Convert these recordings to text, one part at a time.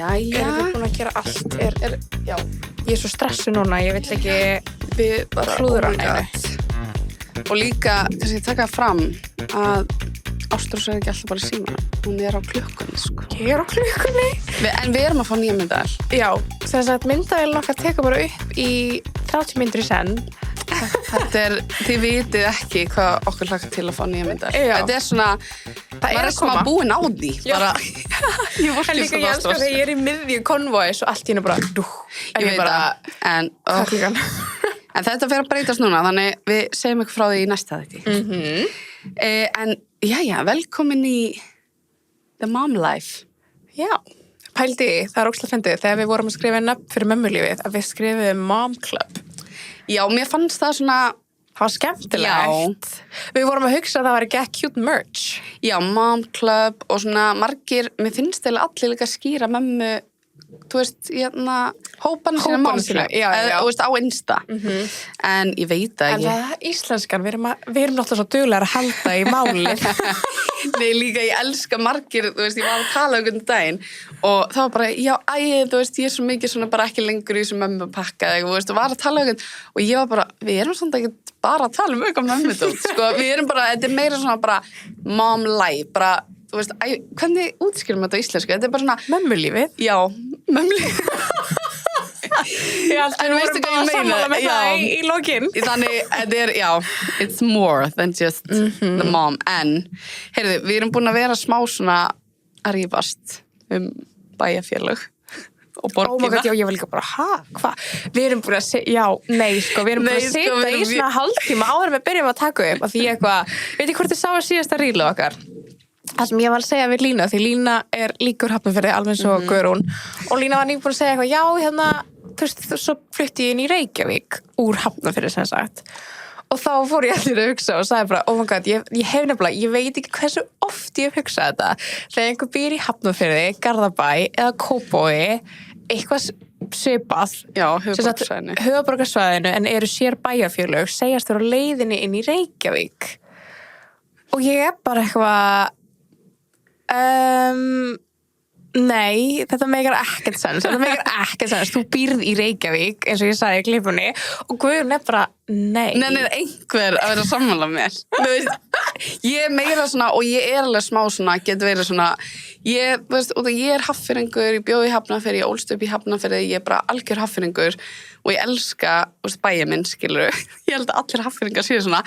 Jæja. Erum við búin að gera allt? Já. Ég svo stressu núna, ég vill ekki Við bara, klúðra oh my neinu. God. Og líka, kannski taka fram að Ástrós ekki alltaf bara í símanum. Hún á klukkunni, sko. Ég á klukkunni. En við erum að fá nýja myndavél. Já, þess að myndavélin okkar tekur bara upp í 30 mínútur í senn. Þið vitið ekki hvað okkur hlakka til að fá nýja myndavél. Já. Þetta svona, maður að koma. smá búin á því. Já. Bara, ég En vorkist líka ég elskar þegar ég í miðju konvóis og allt í hennu bara, Ég veit það. En, Hvað er klukkan? en þetta fer að breytast núna, þannig við segjum ykkur frá því í næsta þætti. En, jæja, velkomin í The Mom Life. Já, pældi, það er ókslega fyndið þegar við vorum að skrifa nöfn fyrir mömmulífið að við skrifum Mom Club. Já, mér fannst það svona, Það var skemmtilegt. Við vorum að hugsa að það var ekki cute merch. já, Mom Club og svona margir, mér finnst þeirra allir líka að skýra mömmu, þú veist, hópana sína Mom sína, Club, já, já. þú veist, á Insta. En ég veit það En ekki. það er íslenskan, við erum náttúrulega svo duglegar að halda í málið. Nei, líka ég elska margir, þú veist, ég var að tala um daginn og það var bara, já, þú veist, ég er svo mikið svona bara ekki lengur í þessu mömmu pakka eða, þú veist, og var að tala um og ég var bara, við erum svona ekki bara að tala um eitthvað mömmu, sko, við erum bara, þetta er meira svona bara mom life, bara, þú veist, hvernig útskýrum þetta á íslensku? Þetta er bara svona, Mömmulífið. já, mömmu Já, En veistu hvað ég meina? Sammála með Já. það í lokin. Þannig, þetta er, já, it's more than just the mom. En, heyrðu, við erum búin að vera smá svona að rífast bæjarfélög og borgina. Oh my god, já, ég var líka bara, hvað? Við erum búin að segja, við erum búin Nei, að sko, sitja við í erum- svona hálftíma áður en við byrjum að taka upp, af því eitthvað, veit ég hvort þið sáu síðasta rílu okkar? Það sem ég var að segja við Lína, því Lína er líkur Hafnarfirði, alveg eins og Guðrún, og Lína var nýbúin að segja eitthvað, já, þú veist, svo flutti ég inn í Reykjavík úr Hafnarfirði, sem sagt. Og þá fór ég allir að hugsa og sagði bara, oh my god, ég hef nefnilega, ég veit ekki hversu oft ég hef hugsað þetta. Þegar einhver býr í Hafnarfirði, Garðabæ eða Kópavogi, eitthvað svipað, Já, höfuðborgarsvæðinu. höfuðborgarsvæðinu, en eru sér bæjarfélög, segjast þér á leiðinni inn í Reykjavík. Og ég er bara eitthvað, nei, þetta meikar ekkert sens. Þú býrð í Reykjavík, eins og ég sagði í klipunni, og Guðrún er bara, nei. Nennir einhver að vera sammála mér. Þú veist, ég er meira svona, og ég er alveg smá svona, getur verið svona, þú veist, og ég er Hafnfirðingur, ég bjó í Hafnarfirði, ég ólst upp í Hafnarfirði, ég er bara algjör Hafnfirðingur og ég elska, þú veist, bæja minn, skilur. Ég held að allir Hafnfirðingar séu svona.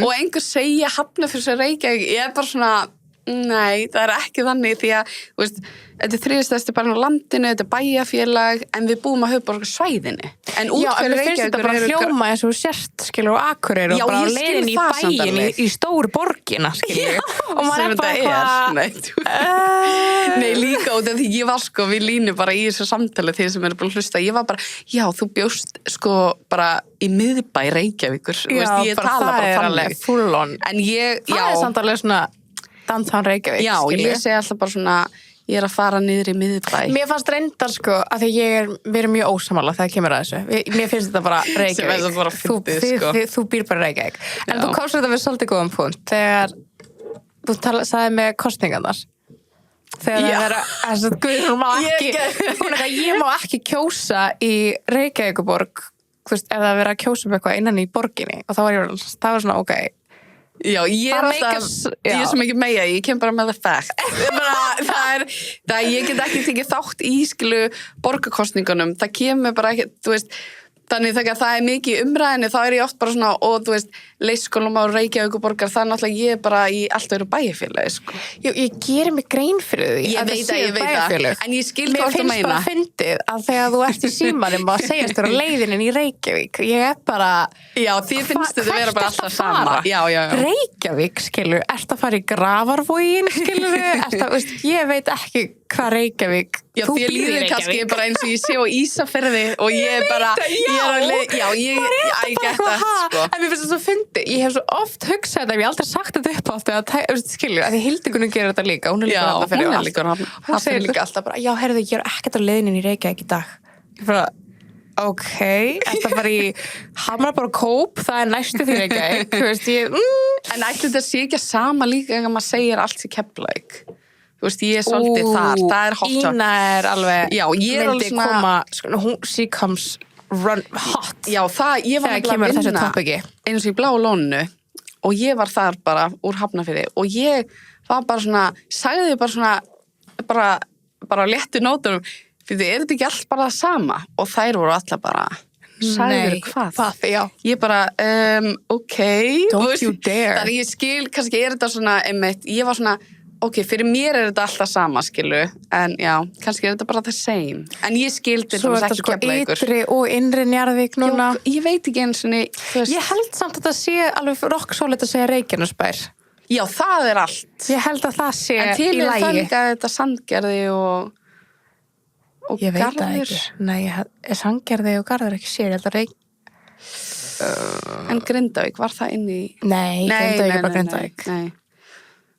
Og einhver segja Hafnarfirði sem Reykjavík, ég er bara svona, nei, það er ekki þannig því að, þú veist, þetta er þriðstærsti bara á landinu, þetta er bæjarfélag, en við búum að höfuðborgarsvæðinu. En út Já, en fyrir mér finnst þetta Reykjavíkur bara hljóma eins og sért, skilur, og Akureyri og Já, bara á ég skil leiðin í það samt bæin alveg. í stóru borgina, skilur. Og maður sem er bara þetta eitthvað, Nei, Nei, líka út af því ég var sko, við Línu bara í þessu samtali þeir sem eru búin að hlusta, ég var bara, já, þú bjóst sko bara í miðbæ Reykjavíkur, þú veist, ég tala bara það er þannig. alveg full on. En ég, Það er samt alveg svona downtown Reykjavík, já, skilur. ég segi alltaf bara svona, ég er að fara niður í miðbæ. Mér fannst reyndar sko, að því við erum mjög ósamála þegar kemur að þessu. Mér finnst þetta bara Reykjavík. Sem er það bara fyndið, sko. Þú býr bara Reykjavík. En Já. þú komst þetta við svolítið góðan punkt þegar þú sagði með kosningarnar. Þegar Já. það vera, þess að Guðrún má ekki, ég má ekki kjósa í Reykjavíkuborg, þú veist, ef það vera að kjósa um eitthvað innan í borginni. Og það var svona, ok. Já, ég er Það alltaf, makes- ég já. er svo mikið meia, ég kem bara með það fact. Ég get ekki tekið þátt í skilu borgarkostningunum, það kemur bara ekki, þú veist, þannig þegar það er mikið í umræðinni, þá er ég oft bara svona, og þú veist, leikskólum á Reykjavíkuborgar, það er náttúrulega ég er bara í allt öðru bæjarfélagi, sko. Ég gerir mig grein fyrir því Ég að veit það það, séu ég veit það. bæjarfélög. En ég skil Mér hvað þú finnst meina. bara fyndið að þegar þú ert í símanum að segjast þér á leiðinin í Reykjavík, ég er bara, Já, þið finnst þetta vera bara alltaf sama. Já. Reykjavík, skilur, ert að fara í Grafarvogin, skilur, veist, ég veit ekki hvað Reykjavík, Já, þú því býrð í líður kannski Reykjavík. bara eins og ég sé á Ísafirði og ég er bara, ég get það, sko. En mér finnst það svo fyndið, ég hef svo oft hugsað þetta, ég hef aldrei sagt þetta upp átt eða skilur, að því Hildigunum gerir þetta líka, hún er líka Já, Hafnarfirði hún og er allt. líka Hún segir líka alltaf bara, já, heyrðu, ég er ekkert á leiðinin í Reykjavík í dag. Ég bara, ok, þetta bara í Hamraborg Kóp, það er næstu því Reykjavík, þú veist, En ætli þetta sé ekki að sama líka ef maður segir allt í Keflavík. þú veist, ég er svolítið þar, það er hot Ína er alveg, Já, ég er alveg myndi svona- koma, sko, she comes run hot Já, það, ég var þegar nefnilega kemur að þessu vinna topiki. eins og í Bláa lóninu og ég var þar bara úr Hafnarfirði og ég var bara svona, sagði bara svona, bara léttu nótunum, fyrir er þetta ekki allt bara það sama? Og þær voru allar bara, sagður hvað? Já. Ég bara, ok. Don't Þú veist, you dare. Þannig ég skil, kannski er þetta svona, einmitt, ég var svona, ok, fyrir mér er þetta alltaf sama, skilu, en já, kannski er þetta bara the same. En ég skildi Svo er þetta þetta ekki sko Keflavíkur. ytri og innri Njarðvík núna. Ég veit ekki eins og þú veist. Ég held samt að þetta sé alveg rock solid að segja Reykjanesbær. Já, það er allt. Ég held að það sé En til í er það lagi. líka þetta Sandgerði og Ég veit það Garður. ekki. Nei, er Sandgerði og Garður ekki sér? Ég held að En Grindavík, var það inn í... Nei, Grindavík er bara Grindavík. Nei.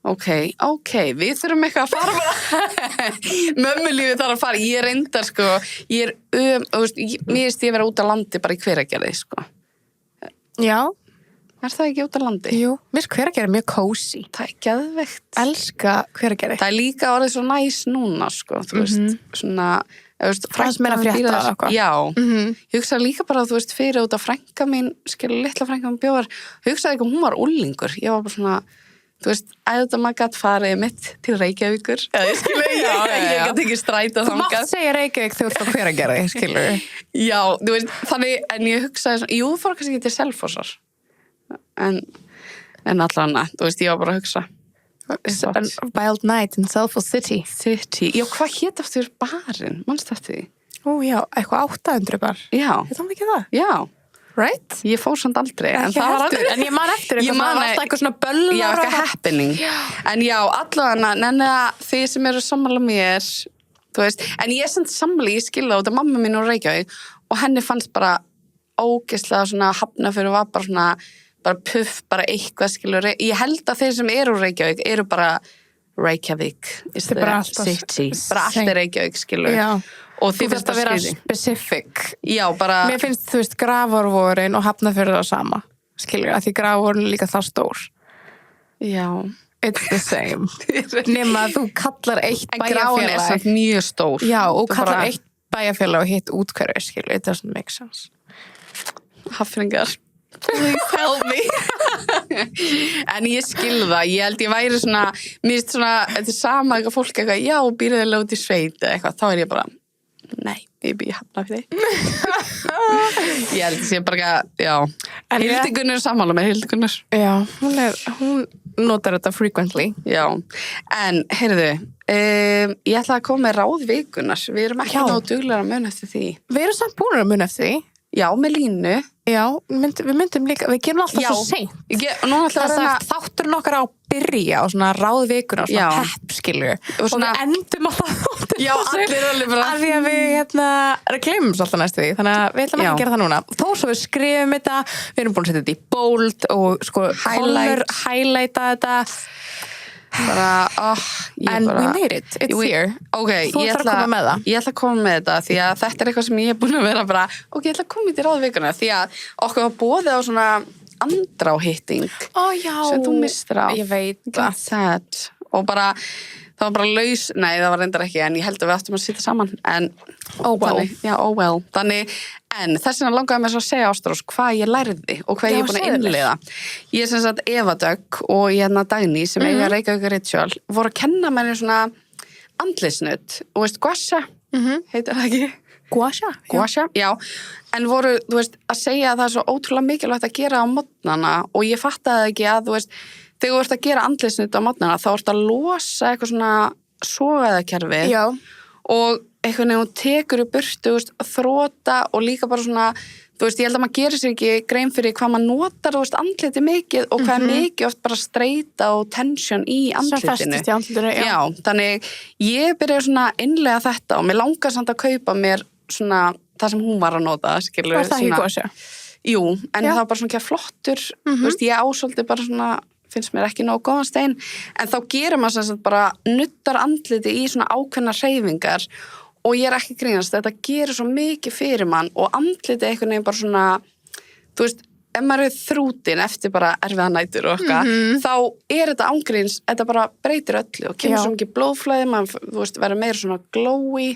Ok, við þurfum eitthvað að fara bara. Mömmulífið þarf að fara. Ég reyndar, sko, ég er, þú veist, mér veist ég vera út á landi bara í Hveragerði, sko. Já, Er það ekki út á landi? jú. Mér Hveragerði er mjög cozy. Það er geðveikt. Elska Hveragerði. Það er líka orðið svo næs núna, sko, þú veist, svona, þú veist, Aðeins meira frænka mín frétta býr þar. og eitthvað. Já, ég hugsaði líka bara, þú veist, fyrir út af frænka mín, skilur litla frænka mín bjóðar, hugsaði ekki að hún var úlingur, ég var bara svona, þú veist, auðvitað maður gætt farið mitt til Reykjavíkur, eða ég skilur, ég gætt ekki stræta Þú mátt þangað. segja Reykjavík þegar þú ert á Hveragerði, skilur. Já, þú veist, þannig, en ég hugsaði svona, jú, fór kannski ekki til Selfossar, en allan, þú veist, ég var bara að hugsa. Wild Night in Selfoss City. City, já, hvað hét aftur barinn, mannstu eftir því? Ó já, eitthvað 800 bar. Já, Þetta var ekki það. já, Right? ég fór samt aldrei, en Ekki það var heldur, aldrei. en ég man eftir Ég eitthvað, man það var að- alltaf eitthvað svona bölvar. Já, og eitthvað happening. En já, allavega, nenni þið sem eru sammála mér, þú veist, en ég er samt sammála, ég skilða út að mamma mín úr Reykjavík og henni fannst bara ógeðslega svona Hafnarfjörður var bara svona, bara puff, bara eitthvað skilur. Ég held að þeir sem eru úr Reykjavík eru bara Reykjavík is Þetta er the bara alltaf city. Bara allt er Reykjavík, skilur. Já. Og Þú þið þarft finnst að vera skrýtið. specific. Já, bara, Mér finnst, þú veist, Grafarvorin og Hafnarfjörður það sama. Skilur, að því Grafarvorin er líka það stór. já. It's the same. Nema að þú kallar eitt En Gráin er samt mjög stór. Já, og Þú kallar bara- eitt bæjarfélag og hitt útkverfi, skilur, it doesn't make sense. Hafringar, please help me. En ég skil það, ég held ég væri svona, mér finnst svona, þetta er sama eitthvað fólk eitthvað, já, býrðilega út í sveit eða eitthvað, þá er ég bara, nei, ég býr Hafnarfirði. Ég held þessi bara ekki, já, En ég- Hildigunnur er sammála með Hildigunnur. Já, hún notar þetta frequently. Já, en, heyrðu, ég ætla að koma með ráð vikunar, við erum ekki Já. nóg duglegar að muna eftir því. Við erum samt búin að muna eftir því. Já, með línu. Já, við myndum líka, við gerum alltaf svo seint. Og núna ætla Það að er reyna, sagt, þátturinn okkar á að byrja á svona ráðvikuna og svona Já. pepp, skilur. Og Og svona- við endum alltaf þátturinn Já, á þessu. allir alveg bara- Af því að við, gleymum svo alltaf næstu því. Þannig að við ætlum ekki Já. að gera það núna. Þó svo við skrifum þetta, við erum búin að setja þetta í bold og sko, Highlight. highlighta þetta. bara, ég En bara... we made it, it's here. Ok, Þú ætlar að koma með það. Ég ætla að koma með þetta því að þetta er eitthvað sem ég er búin að vera bara, ok, ég ætla að koma í til ráðvikuna því að okkur var boðið á svona andráhitting Ó, já. sem þú mistir á. Ég veit Got that. Og bara, það var bara laus, nei það var reyndar ekki, en ég held að við áttum að sitja saman, en Oh well. þannig, já, oh well. Þannig, en þess vegna langaði mér svo að segja Ástrós hvað ég lærði og hvað Já, ég er búin að segðu mér. innleiða. Ég er sem sagt Eva Dögg og ég Dagný sem eiga Reykjavík Ritual voru að kenna mér svona andlisnutt og veist, guasha, heitir það ekki? Guasha. Guasha, já, en voru, þú veist, að segja að það er svo ótrúlega mikilvægt að gera á mótnana og ég fattaði ekki að, þú veist, þegar þú ert að gera andlisnutt á mótnana þá ert að losa eitthvað svona sogaðakerfi Já. og einhvern veginn hún tekur í burtu, þú veist, þróta og líka bara svona, þú veist, ég held að maður gerir sér ekki grein fyrir hvað maður notar, þú veist, andliti mikið og hvað er mikið oft bara streita og tension í Sem andlitinu. festist í andlitinu, já. Þannig ég byrjaði svona að innlega þetta og mér langar samt að kaupa mér svona það sem hún var að nota, skilur. Var það ekki Guasha? Jú, en Já. það var bara svona ekki flottur, þú veist, ég ásóldi bara svona, finnst mér ekki nóg góðan stein, en þá gerir maður sem sagt bara nuttar andliti í svona ákveðna hreyfingar og ég er ekki grínast, þetta gerir svo mikið fyrir mann og andliti einhvern veginn bara svona, þú veist, ef maður er þrútin eftir bara erfiða nætur og eitthvað, þá þetta ángríns, þetta bara breytir öllu og kemur svo mikið blóðflæði, maður, þú veist, verður meira svona glowy,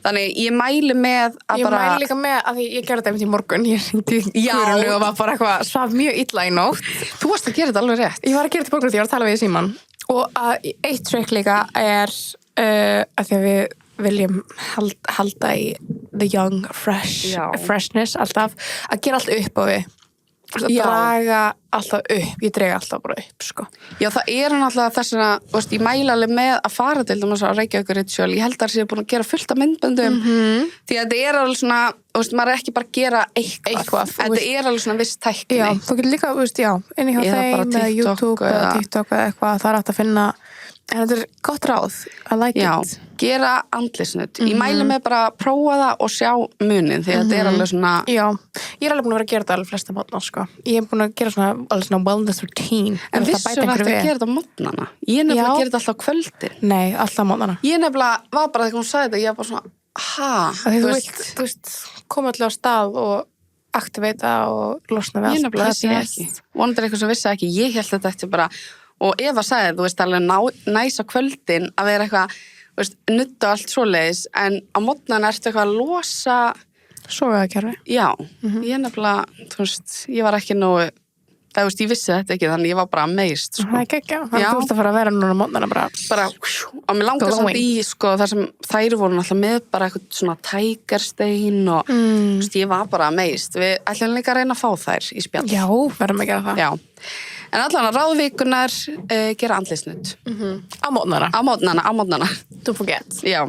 þannig ég mæli með að Ég bara... mæli líka með að ég gerði þetta einmitt í morgun, ég hringdi í Guðrúnu og var bara eitthvað, svaf mjög illa í nótt. Þú varst að gera þetta alveg rétt. Ég var að gera þetta í morgun því ég var að tala við í símann og að eitt trick líka að því að við viljum halda í the young, freshness alltaf, að gera allt upp á við. Að draga alltaf upp, ég drega alltaf bara upp, sko. Já, það náttúrulega þess að, þú veist, ég mæla alveg með að fara til þess að Reykjavíkur Ritual, ég held að það sé búin að gera fullt af myndböndum, því að þetta alveg svona, þú veist, maður ekki bara að gera eitthvað, þetta alveg svona viss tækni. Já, þú getur líka, þú veist, inni hjá þeim, eða YouTube eða TikTok eða eitthvað, það hægt að finna. En þetta gott ráð, I like it. Gera andlisnutt. Ég mæli með bara að prófa það og sjá munin, því að þetta alveg svona... Já, ég alveg búin að vera að gera þetta alveg flesta mótna, sko. Ég búin að gera svona wellness routine. En vissu að þetta gera þetta á mótnana? Ég nefnilega að gera þetta alltaf á kvöldin. Nei, alltaf á mótnana. Ég nefnilega var bara þegar hún sagði þetta, ég var bara svona, Þú veist, koma allir á stað og aktivita og losna við allt. Ég nefnilega þessi ekki. Vonandi eitthvað sem vissi ekki, ég held þetta eftir bara... Og Eva sagði, þú veist, alveg næs á kvöldin að vera eitthvað, þú veist, nutt og allt svoleiðis, en á mótnana ertu eitthvað að losa... Sofiðakerfi. Já, ég nefnilega, þú veist, ég var ekki nógu... Það, þú veist, ég vissi þetta ekki, þannig ég var bara amazed, sko. Það ekki, þannig þú ert að fara að vera núna á mótnana bara... Og mér langar samt í, sko, þar sem þær voru alltaf með bara eitthvað svona tækarstein og, þú veist, ég var bara amazed. Við ætlum líka að reyna að fá þær í spjall. Já, verðum að gera það. Já. En allan að ráðvíkunar gera andlisnutt. Á mótnana. Á mótnana. Don't forget. Já.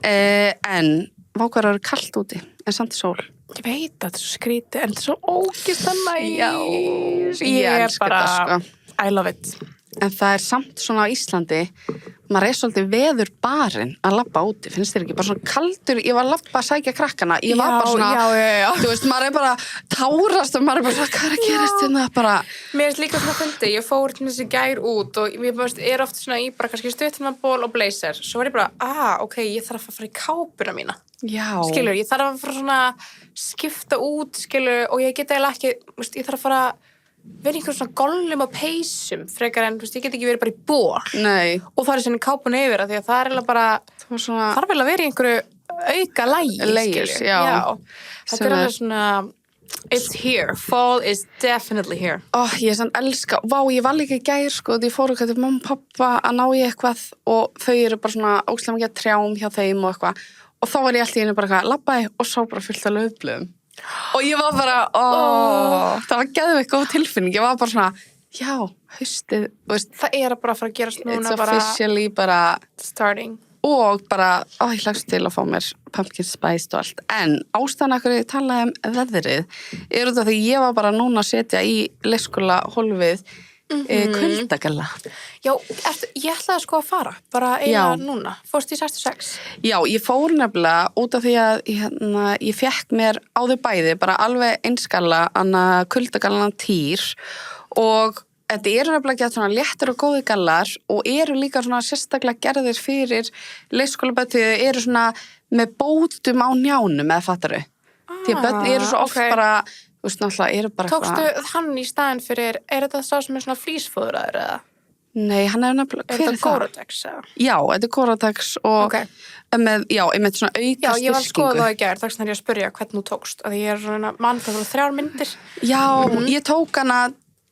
En vákvar eru kalt úti, en samt sól. Ég veit að þetta er svo skrítið, en þetta er svo ógeðslega næs. Já, Ég elska bara, þetta, sko. I love it. En það samt svona á Íslandi, maður svolítið veður barinn að labba úti, finnst þér ekki? Bara svona kaldur, ég var að labba að sækja krakkana, ég var bara svona, já. Þú veist, maður bara tárast og maður bara svona, hvað að gerast hérna? Bara... Mér líka svona fundi, ég fór til þessi gær út og ég oft svona í bara kannski stuttumannaból og blazer, svo var ég bara, ok, ég þarf að fara í kápuna mína. Já. Skilur, ég þarf að fara svona skipta út, skilur, og ég get eiginlega ekki, veist, ég þarf að fara vera einhvern svona gollum og peysum frekar en, veist, ég get ekki verið bara í ból. Nei. Og það svona kápuna yfir því að það eiginlega bara, svona... þarf vel að vera í einhverju auka lægi, skilur. Já. Þetta alveg svona, it's here, fall is definitely here. Ég sann elska, ég var líka í gær, sko, því ég fór eitthvað til mamma og pappa að ná í eitthvað og þau eru bara svona ógeðslega mikið að trjám hjá þeim og eitthvað. Og þá var ég alltaf í henni bara eitthvað, labbaði og sá bara fullt af laufblöðum. Og ég var bara, það var geðveikt góð tilfinning. Ég var bara svona, já, haustið, þú veist. Það bara að fara að gerast núna bara. It's officially bara. Starting. Og bara, ég lagst til að fá mér pumpkin spice og allt. En ástæðan af hverju ég talaði veðrið út af því ég var bara núna að setja í leikskóla hólfið kuldagalla. Já, ég ætlaði sko að fara, bara eiginlega núna. Fórst í 66? Já, ég fór nefnilega út af því að ég fekk mér áður bæði, bara alveg einskalla, kuldagallan Týr og þetta eru nefnilega gett svona léttur og góði gallar og eru líka svona sérstaklega gerðir fyrir leikskólabörn því þau eru svona með bótum á njánum eða fattaru. Því að börn eru svo oft bara... Þú veist, náttúrulega eru bara Tókstu hann í staðinn fyrir, þetta sá sem svona flísfóðraður eða? Nei, hann nefnilega, hver þetta Gore-Tex eða? Já, þetta Gore-Tex og með svona auka styrkingu. Já, ég var að skoða það í gær, þess vegna ég að spyrja hvernig þú tókst, að ég svona mann það voru 3 myndir. Já, ég tók hana,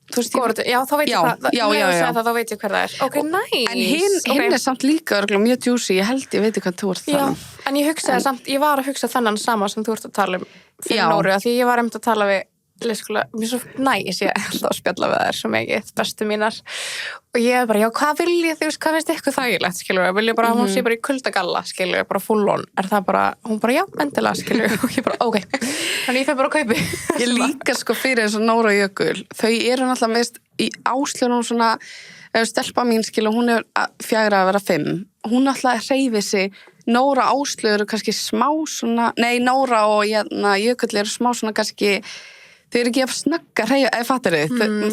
þú veist, já, þá veit ég hvað, þá veit ég hver það er. Ok, nice. En hinn samt líka mjög juicy, ég veit hvað þú ert það. Já, en ég hugsaði samt, ég var að hugsa þennan sama sem þú ert að tala fyrir Nóru, því ég var að tala við leikskóla, mér svo næs ég alltaf að spjalla við þær svo mikið, bestu mínar og ég bara, já, hvað vil ég, þú veist, hvað finnst ykkur þægilegt, skilur, vil ég bara, hún sé bara í kuldagalla, skilur, bara full on, það bara, hún bara, já, endilega, skilur, og ég bara, ok, þannig ég fer bara að kaupi. Ég líka sko fyrir eins og Nóra og Jökul, þau eru náttúrulega mest í áslunum svona, stelpa mín, skilur, hún er 4 að vera 5, hún náttúrulega hreyfi sig, Nóra Áslaug eru kannski smá svona, Nóra og Jökull eru smá svona kannski, þau eru ekki að snögga hreyfa, fattar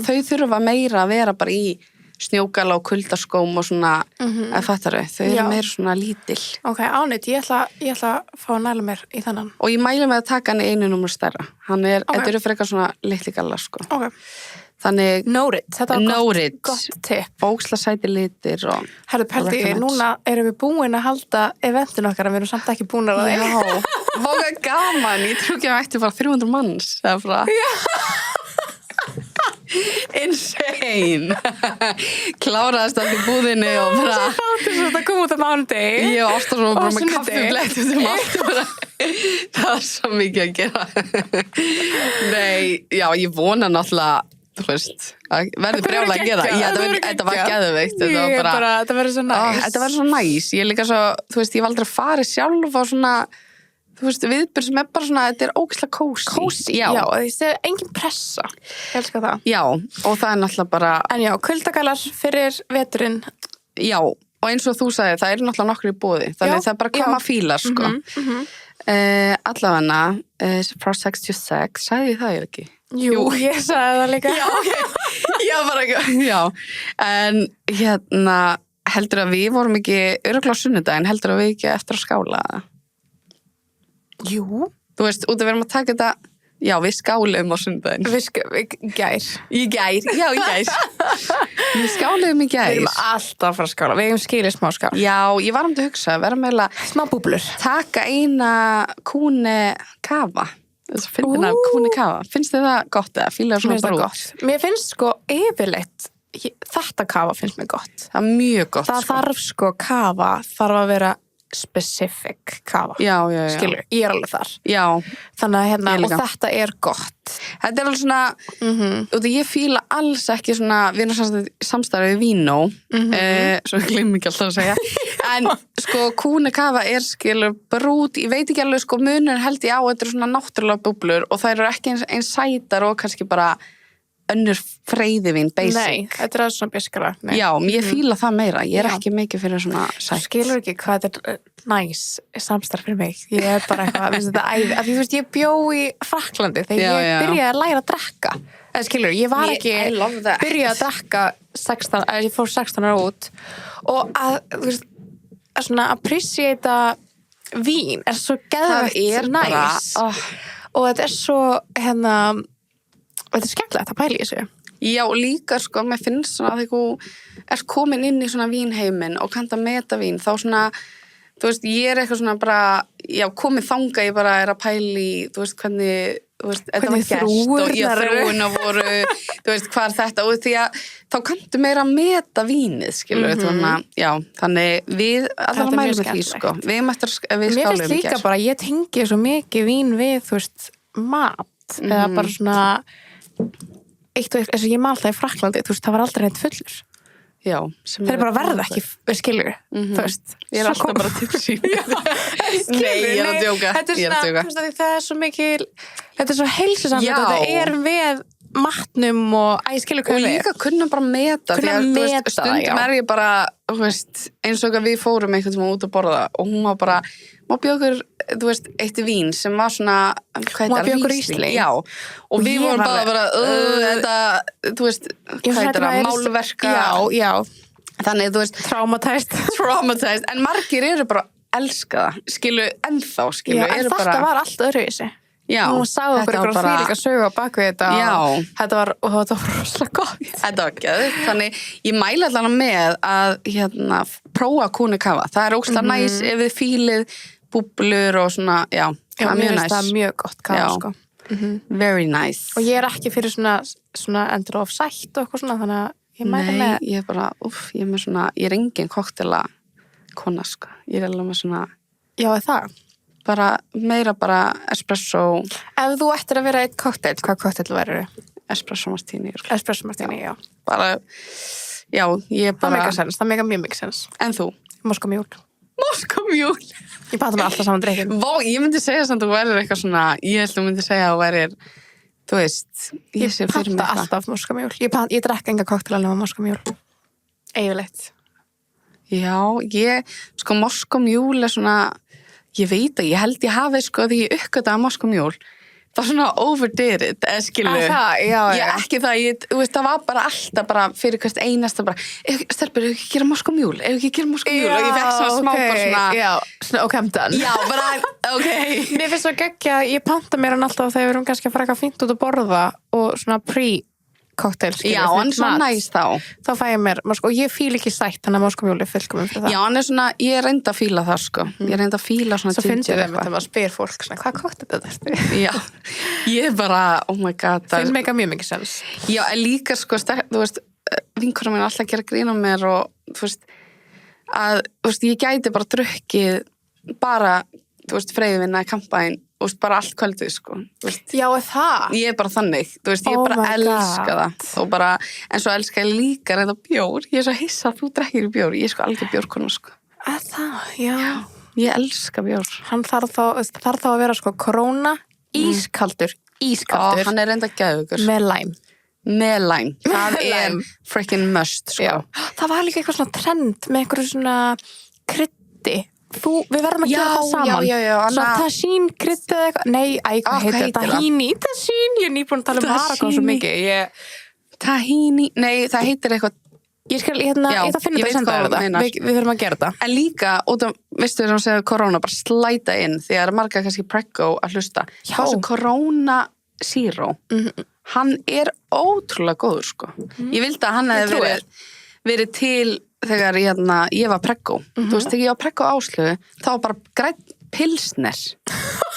þau þurfa meira að vera bara í snjógala og kuldaskóm og svona, að fattaru, þau eru Já. meira svona lítil. Ok, ánýtt, ég ætla að fá að næla mér í þennan. Og ég mæli með að taka hann í einu númer stærra. Þetta eru frekar svona litli galla, sko. Ok. Þannig, Noted, þetta var Noted. gott tip. óksla sæti litir og... Herðu, Peldi, Recommend. núna erum við búin að halda eventin okkar en við erum samt ekki búin að það. Já, voga gaman, ég trú ekki að ætti bara 300 manns, það er bara... Insane. Kláraðast allt í búðinni og bara... Þetta kom út á mánudegi. Ég og Ásta svo bara Og með sunnudegi. kaffiblætt um allt og bara... Það var svo mikið að gera. Nei, já, ég vona náttúrulega, þú veist, að verður brjála að gera. Já, þetta var geðveikt. Þetta verður svo næs. Þetta var svo næs. Ég er líka svo, þú veist, ég var aldrei farið sjálf á svona, þú veist, viðbyrð sem er bara svona, þetta er ógeðslega kósí. Kósí, já, það er engin pressa. Ég elska það. Já, og það er náttúrulega bara, En já, kuldagalar fyrir veturinn. já, og eins og þú sagði, það eru náttúrulega nokkur í boði. Þannig Já, það er bara að koma já. að fíla, sko. Allavega, frá 66, sagði ég það ekki? Jú, ég sagði það líka. Já, ok. Já, bara ekki. Já, en hérna, heldur að við vorum ekki, örugglega á sunnudaginn, heldur að við ekki eftir að skála það? Jú. Þú veist, út að við erum að taka þetta, já, við skálum á sunnudaginn. Gær. Í gær, já, í gær. Við skálum í gær. Við erum alltaf að fara að skála. Við erum skilið smá skál. Já, ég var að hugsa, vera meðlega Smá búblur. taka eina kúni kafa. Þess að finna kúni kafa. Finnst þið það gott eða? Fýlar Mér svona finnst það bara gott. Mér finnst sko yfirleitt, þetta kafa finnst mér gott. Það er mjög gott, Það þarf sko kafa, þarf að vera specific kafa. Já, já, já. Skilur, ég er alveg þar. Já, Þannig að hérna, Ég líka. og þetta er gott. þetta er alveg svona, út af ég fíla alls ekki svona, við erum samstarfið við Vínó, svo ég gleym ekki alltaf að segja, en sko kúni kafa er skilur brút, ég veit ekki alveg sko munur held ég á, þetta eru svona náttúrulega búblur og þær eru ekki eins sætar og kannski bara önnur freyðivín, basic. Nei, þetta er aðeins svona bjöskara. Já, ég fíla það meira, ég er Já. ekki mikið fyrir svona sætt. Skilur ekki hvað þetta er næs samstarf fyrir mig. Ég er bara eitthvað, finnst þetta æði. Af því þú veist, ég bjó í Frakklandi þegar Já, ég já. byrjaði að læra að drekka. Eða skilur, ég var ekki I love that. byrjaði að drekka 16, ég fór 16 ára út og að, þú veist, að svona appreciata vín er svo Það geðvegt er bara, næs. Og þetta er svo, hérna, og þetta er skemmtilegt að pæla í þessu. já, líka sko, mér finnst svona að þegar þú ert komin inn í svona vínheiminn og kannt að meta vín, þá svona, þú veist, ég er eitthvað svona bara, já, komið þanga, ég bara er að pæla í, þú veist, hvernig, þú veist, þetta var Hvernig gert og já, þrúgurnar eru. þrúguna voru, þú veist, hvað er þetta, og því að þá kanntu meira að meta vínið, skilur við, þannig að, já, þannig við, Þetta allavega er mælum mjög með því, sko, skemmtilegt. við mættum við Mér skálum finnst líka bara, ég tengi svo mikið vín við, þú veist, mat eða bara svona eitt og eitt, eins og ég maður alltaf í Frakklandi, þú veist, það var aldrei neitt fullur. já, Þeir bara verða ekki, skilur, þú veist. Ég er alltaf bara tipsy. Nei, ég er að djóka. Þetta er Ég er að svona, djóka. þú veist, af því það er svo mikil, þetta er svo heilsusamt, Já. þetta er við matnum og, skilur Og hvað við. líka kunna bara meta Kunna því að, þú meta veist, það, stundum já. er ég bara, þú veist, eins og að við fórum einhvern tíma út að borða og hún var bara, má bjóða okkur, þú veist, eitt vín sem var svona, hvað Má heitir bjóða okkur Riesling? Riesling? Já, og við ég vorum var bara, alveg, þetta, þú veist, Ég hvað hrædd heitir það, væri- málverka, Já, já, þannig, þú veist, traumatized, en margir eru bara að elska það, skilu, ennþá, skilu, já, en eru þetta bara, var allt öðruvísi. já, Hún sagði okkur þetta var eitthvað þvílíka sögu á bakvið þetta Já. og þetta var rosalega gott. Þetta var geðveikt, þannig ég mæla allan með að hérna, prófa kúni kafa. Það er ógeðslega næs ef þið fílið búblur og svona, já, Já, það er mér mjög finnst næs. það mjög gott kafa, Já. sko. Very nice. Og ég er ekki fyrir svona endur of sætt og eitthvað svona, þannig að ég mæta Nei, með. ég er bara, ég er með svona, ég er engin koktela kona, sko. Ég er alveg með svona, Já, er það. bara, meira bara espresso Ef þú ættir að vera eitt kokteil, hvað kokteil verður þú? martini, sko. Espresso martini, já. Bara, já, ég Það bara, meika sens, það meika mjög mikið sens. en þú? Moskó mjól. Moskó mjól. Ég panta mig alltaf saman drikkin. Vá, ég myndi segja samt að þú værir eitthvað svona, ég held að þú myndi segja að þú værir, þú veist, ég sé fyrir mig panta alltaf moskó mjól. Ég drekka enga kokteil alveg með moskó mjól. Eiginleitt. Já, sko Moskó mjól er svona, ég veit að ég held ég hafi sko því ég uppgötaði Moskó mjól, bara svona overdid it, skilu. Það, já. Ekki það, þú veist, það var bara alltaf bara fyrir hvert einasta bara, stelpur, ef ekki gera Moskómjúl, og ég fekk svona smá bara svona. Já, svona okkamdan. Já, bara, ok. Mér finnst það geggja, ég panta mér hann alltaf þegar við erum kannski að fara eitthvað fínt út að borða og svona pre-cocktail, Já, hann er svona næst þá. Þá fæ ég mér, og ég fíl ekki sætt, þannig að Moskómjúl er fullkomum fyrir það. Já, hann er svona, ég reyndi að fíla það, sko. Ég reyndi að fíla svona Svo finnst ginger ég þeim að maður spyr fólk svona, hvað cocktail þetta ertu? Já, ég bara, oh my god. Finnst mig ekki mjög mikið sens. Já, en líka, sko, þú veist, vinkonum mín alltaf að gera grín á mér og, þú veist, ég gæti bara drukkið bara, þú veist, freyðvinna í kampæn og bara allt kvöldið, sko. Já, það? Ég er bara þannig, þú veist, ég bara elska það. Og bara, en svo elska ég líka reynda bjór. Ég er svo hissa að þú drekkir bjór. Ég er sko alveg bjórkona, sko. Það, já. Ég elska bjór. Hann þarf þá að vera, sko, Corona, ískaldur. Ó, hann er reynda gæðugur. Með læm. Með læm. Það er freaking must, sko. Já. Það var líka eitthvað svona trend með einhverju svona kryddi. Við verðum að gera það saman. Já. Svona tahín krydd eða eitthvað. Nei, hvað heitir þetta? Tahíni, tahín. Ég er nýbúin að tala um Marokko svo mikið. Tahíni, nei, það heitir eitthvað. Ég skal finna bara að senda þetta. Við þurfum að gera þetta. En líka, veistu þegar hún segir Corona, bara slæta inn, því að það er marga kannski preggo að hlusta. Já. Það er Corona Zero. Hann er ótrúlega góður, sko. Ég vildi að hann hefði verið til þegar ég var preggo. Þú veist, þegar ég var preggo áslögu, þá var bara grænt pilsner.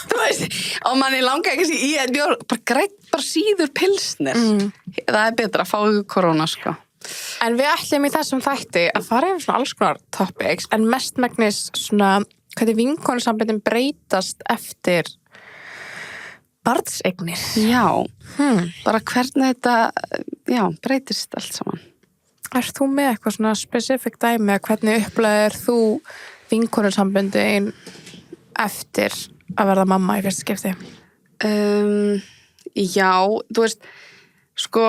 Þú veist, og manni langaði ekki í bjór, bara síður pilsner. Það er betra að fá Corona, sko. En við ætlum í þessum þætti að fara yfir svona alls konar topics, en mestmegnis svona, hvernig vinkonusamböndin breytast eftir barnseignir. Já, bara hvernig þetta, breytist allt saman. Ert þú með eitthvað svona specific dæmi að hvernig upplæðir þú vinkonusamböndin eftir að verða mamma í fyrsta skipti? Já, þú veist, sko,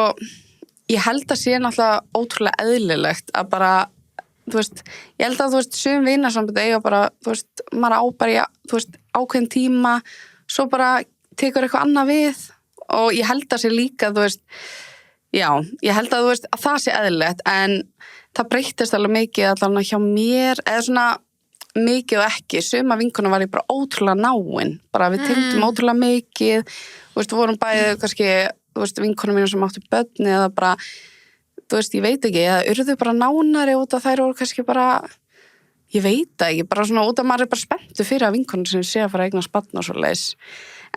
ég held að sé náttúrulega ótrúlega eðlilegt að bara, þú veist, ég held að, þú veist, sum vinarsambönd eiga bara, þú veist, maður á bara, þú veist, ákveðin tíma, svo bara tekur eitthvað annað við og ég held að sé líka, þú veist, já, ég held að, þú veist, að það sé eðlilegt, en það breyttist alveg mikið allavega hjá mér, eða svona mikið og ekki, suma vinkona var ég bara ótrúlega náin, bara við tengdum ótrúlega mikið, þú veist, vorum bæðið kannski, þú veist, vinkona mínu sem áttu börni eða bara, þú veist, ég veit ekki, eða urðu bara nánari út af þær voru kannski bara, ég veit ekki, bara svona út af maður er bara spenntu fyrir að vinkona sem sé að fara að eignast barn og svo leiðis,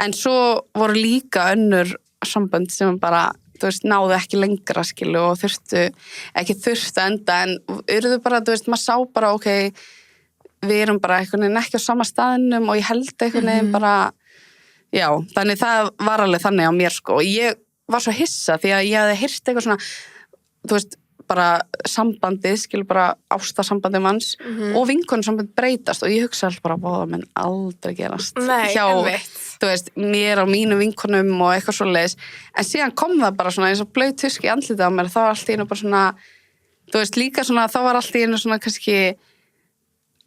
en svo voru líka önnur sambönd sem bara, þú veist, náðu ekki lengra, skilu, og ekki þurftu enda, en urðu bara, þú veist, maður sá bara, ok, við erum bara einhvern veginn ekki á sama staðnum og ég held einhvern veginn bara, já, þannig það var alveg þannig á mér, sko, og ég var svo hissa því að ég hefði heyrt eitthvað svona, þú veist, bara sambandið, skilu, bara ástarsambandið manns og vinkonusamband breytast og ég hugsa alltaf bara, bóða, menn aldrei gerast. Nei, þú veist, mér og mínu vinkonum og eitthvað svoleiðis, en síðan kom það bara svona eins og blauð tusk í andlitið á mér, þá var allt í einu bara svona, þú veist, líka svona, þá var allt í einu svona kannski,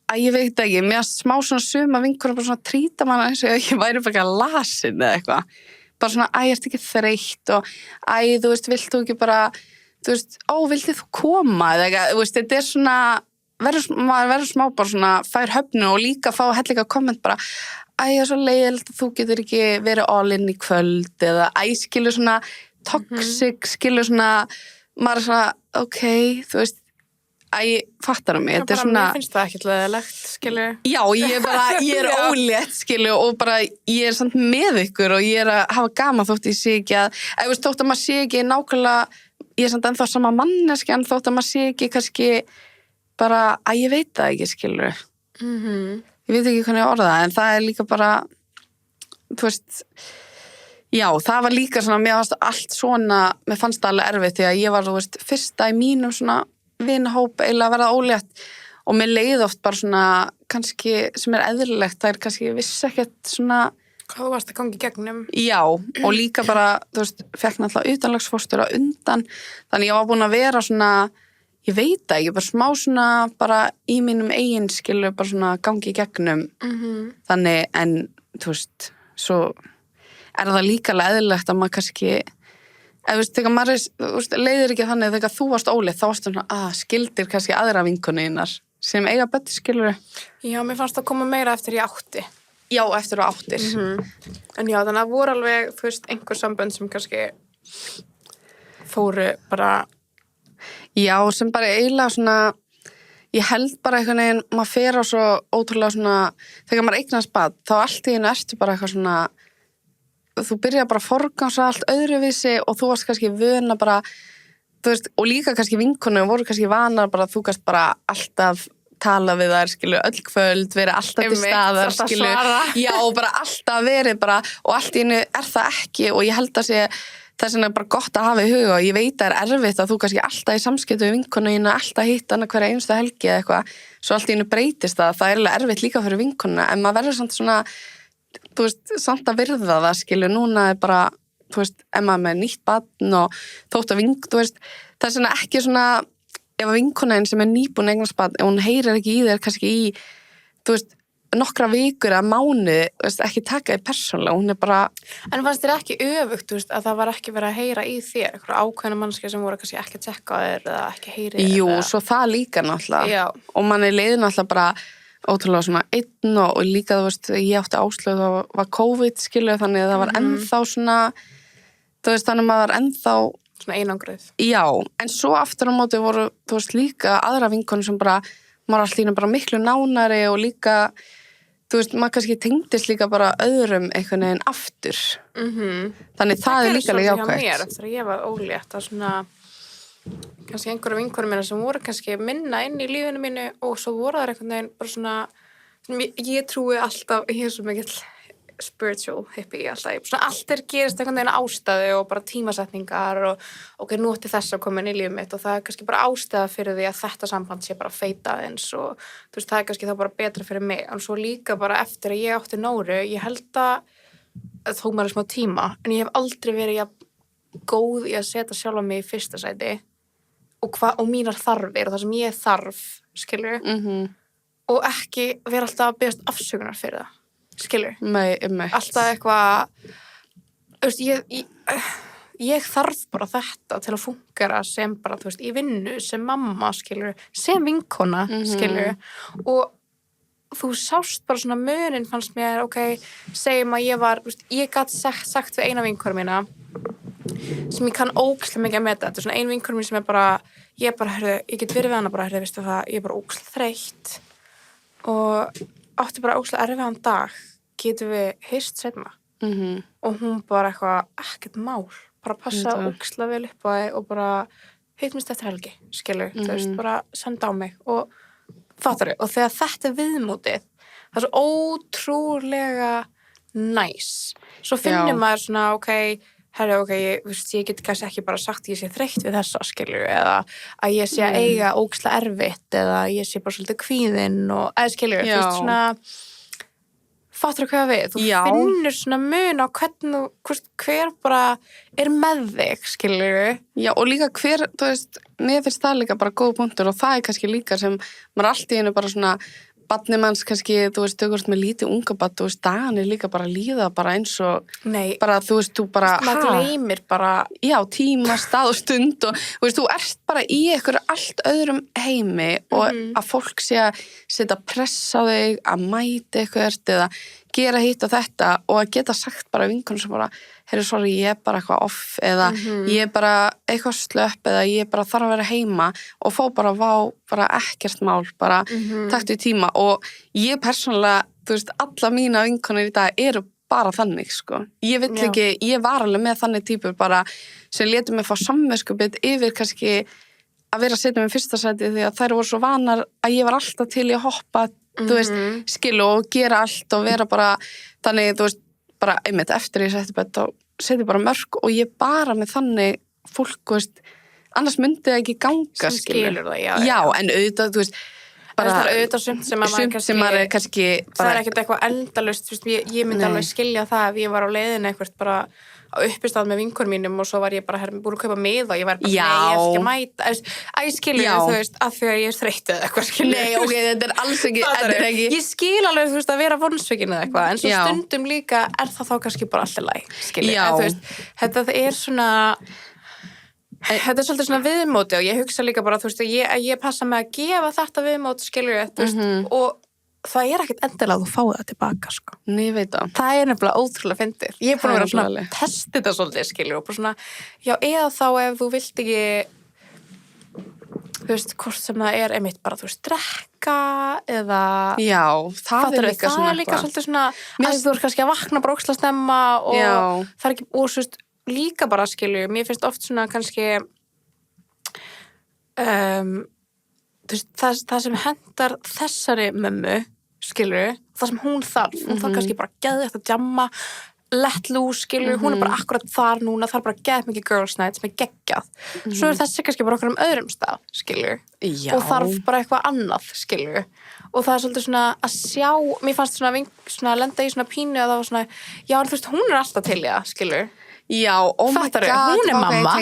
að ég veit ekki, mér smá svona suma vinkonum bara svona trýta manna eins og ég væri bara ekki lasin eða eitthvað, bara svona, ertu ekki þreytt og, þú veist, vilt þú ekki bara, þú veist, vildið þú koma eða eitthvað, þú veist, þetta er svona, maður verður smá bara svona, fær höfnu og líka fá hellinga komment bara, það er svo leiðilegt að þú getur ekki verið all in í kvöld eða skilur svona toxic, skilur svona, maður er svona, ok, þú veist, fattar mig, þetta er svona... Mér finnst það ekki leiðilegt, skilur. Já, ég er ólétt, skilur, og bara ég er samt með ykkur og ég er að hafa gaman þótt ég sé ekki að, þú veist, þótt að maður sé ekki nákvæmlega, ég er samt ennþá sama manneski, en þótt að maður sé ekki kannski bara, ég veit það ekki, skilur. Ég veit ekki hvernig ég orða það, en það er líka bara, þú veist, já, það var líka svona, mér fannst allt svona, mér fannst það alveg erfitt því að ég var, þú veist, fyrsta í mínum svona vinahóp eiginlega að verða ólétt og mér leið oft bara svona, kannski sem er eðlilegt, það er kannski vissi ekkert svona... Hvað þú varst að gangi gegnum? Já, og líka bara, þú veist, fekk náttúrulega utanlagsfóstur á undan, þannig ég var búin að vera svona... Ég veit það ekki, bara smá svona bara í mínum eigin skilu, bara svona gangi í gegnum. Þannig, en, þú veist, svo... er það líka eðlilegt að maður kannski, eða þegar maður leiðir ekki þannig þegar þú varst ólétt, þá varstu svona, skildir kannski aðra vinkonunnar sem eiga börn, skilurðu? Já, mér fannst það koma meira eftir ég átti. Já, eftir þú áttir. En já, þannig að voru alveg, þú veist, einhver sambönd sem kannski fóru bara... Já, sem bara eiginlega svona, ég held bara einhvern veginn, maður fer á svo ótrúlega svona, þegar maður eignast barn, þá allt í einu ertu bara eitthvað svona, þú byrjar bara að forgansa allt öðruvísi og þú varst kannski vöna bara, þú veist, og líka kannski vinkonur voru kannski vanar bara, þú kannski bara alltaf tala við þær, skilu, öll kvöld, verið alltaf til staðar, skilu, já, og bara alltaf verið bara, og allt í einu er það ekki, og ég held að sé, þess vegna er bara gott að hafa í huga, og ég veit að er erfitt að þú kannski alltaf í samskiptu við vinkonuna, alltaf hitt hana hverja einstu helgi eða eitthvað, svo allt í einu breytist það er alveg erfitt líka fyrir vinkonuna, en maður verður samt svona, þú veist, samt að virða það, skilu, núna er bara, þú veist, ef maður með nýtt barn og þótt að þú veist, það er svona ekki svona, ef vinkonaðin sem er nýbúin eignast barn, ef hún heyrir ekki í þér kannski í, þú veist, nokkra vikur að mánuði, veist, ekki taka því persónulega, hún er bara... En fannst þér ekki öfugt, þú veist, að það var ekki verið að heyra í þér, eitthvað ákveðna mannskja sem voru kannski ekki að tekka þér eða ekki heyri þér? Jú, svo það líka náttúrulega. Já. Og manni leiði náttúrulega bara ótrúlega svona einn og líka, þú veist, ég átti áslöð og var COVID, skilu, þannig að það var ennþá svona, þú veist, þannig að maður var ennþá... Svona einangruð. Já, en svo aftur á móti voru, þú veist, líka aðra vinkonur sem bara, maður allt í einu bara miklu nánari og líka, þú veist, maður kannski tengdist líka bara öðrum einhvern veginn aftur. Þannig það er líka jákvætt. Það gerði svolítið hjá mér eftir að ég var ólétt, að svona, kannski einhverju vinkonur mína sem voru kannski minna inn í lífinu mínu og svo voru það einhvern veginn bara svona, ég trúi alltaf, ég er svo mikill spiritual hippie alltaf, svona allt gerist einhvern veginn ástæðu og bara tímasetningar og ok, nú ætti þess að koma inn í lífið mitt og það er kannski bara ástæða fyrir því að þetta samband sé bara feita eins og þú veist, það er kannski þá bara betra fyrir mig, en svo líka bara eftir að ég átti Nóru, ég held að þó maður smá tíma, en ég hef aldrei verið góð í að setja sjálfa mig í fyrsta sæti og mínar þarfir og það sem ég þarf, skilur og ekki vera alltaf að beðast afsökunar fyrir það, skilur. Alltaf eitthvað, þú veist, ég þarf bara þetta til að fungera sem bara, þú veist, í vinnu, sem mamma, skilur, sem vinkona, skilur, og þú sást bara svona munin fannst mér, ok, segjum að ég var, þú veist, ég gat sagt við eina vinkonu mína, sem ég kann ógeðslega mikið að meta, þetta er svona ein vinkonu mín sem er bara, ég get verið við hana bara, veistu það, ég er bara ógeðslega þreytt, og átti bara ógeðslega erfiðan dag, getum við heyrt seinna og hún bara ekkert mál, bara passa ógeðslega vel upp á þig og bara hittumst eftir helgi, skilur, þú veist, bara senda á mig og fattar þau, og þegar þetta er viðmótið, það er svo ótrúlega næs, svo finnir maður svona, ok, ég get kannski ekki bara sagt ég sé þreytt við þessa, skilur, eða að ég sé að eiga ógeðslega erfitt eða ég sé bara svolítið kvíðinn og, eða skilur, þú veist, svona fattur hvað við, þú finnur svona mun á hvernig, hver bara er með þig, skilur. Já, og líka hver, þú veist, mér finnst það líka bara góð punktur og það er kannski líka sem maður allt í einu bara svona barnið manns kannski, þú veist, þau veist með lítið unga barn, þú veist, dagan er líka bara líða bara eins og, bara, þú veist, þú bara, maður gleymir bara, já, tíma, stað og stund og, þú veist, þú ert bara í einhverju allt öðrum heimi og að fólk sé að setja press á þig, að mæta eitthvað eða gera hitt og þetta og að geta sagt bara vinkonum sem bara, heyrðu, sorry, ég er bara eitthvað off eða ég er bara eitthvað slöpp eða ég bara þarf að vera heima og fá bara ekkert mál, bara taktu í tíma og ég persónulega, þú veist, alla mína vinkonur í dag eru bara þannig, sko. Ég vill ekki, ég var alveg með þannig típur bara sem létu mig fá samviskubit yfir kannski að vera að setja mig í fyrsta sæti því að þær voru svo vanar að ég var alltaf til í að hoppa, þú veist, skilu og gera allt og vera bara, þannig, þú veist, bara einmitt eftir ég seti bara mörk og ég bara með þannig fólk, þú veist, annars myndi það ekki ganga, skilur það, já, en auðvitað, þú veist, bara það er auðvitað sumt sem maður er kannski bara, það er ekkert eitthvað endalaust, þú veist, ég myndi alveg skilja það ef ég var á leiðinu eitthvað bara, á uppistað með vinkonum mínum og svo var ég bara búin að kaupa miða og ég var bara Já. nei, ég er ekki að mæta að ég skilur, Já. þú veist, að því að ég er þreytt eða eitthvað skilur. Nei, ok, þetta er alls ekki, þetta er ekki. Ég skil alveg, þú veist, að vera vonsvikin eða eitthvað, en svo Já. stundum líka er það þá kannski bara alltaf læg, skilur. Já. En þú veist, þetta er svona, þetta er svolítið svona viðmóti og ég hugsa líka bara, þú veist, að ég passa með að gefa þetta viðmóti, skilur, þú veist, og það er ekkert endilega að þú fáið það tilbaka, sko. Nei, ég veit það. Það er nefnilega ótrúlega fyndið. Ég er búin að vera svona alveg. testa þetta svolítið, skilur, og bara svona, já, eða þá ef þú vilt ekki, þú veist, hvort sem það er einmitt bara, þú veist, drekka eða... Já, það er líka svona það er líka svolítið svona, að þú ert kannski að vakna bara ógeðslega snemma og Já. það er ekki, og svo veist, líka bara, skilur, mér finnst oft svona kannski, þú veist, það sem hendar þessari mömmu, skilur, það sem hún þarf kannski bara geðið eftir að djamma, let loose, skilur, hún er bara akkurat þar núna, það er bara geðið mikið girls night sem er geggjað. Svo er þessi kannski bara okkur öðrum stað, skilur, Já. og þarf bara eitthvað annað, skilur, og það er svolítið svona að sjá, mér fannst svona lenda í svona pínu að það var svona, já, en þú veist, hún er alltaf til í það, skilur. Já, oh my Fattarðu? god, Hún er mamma.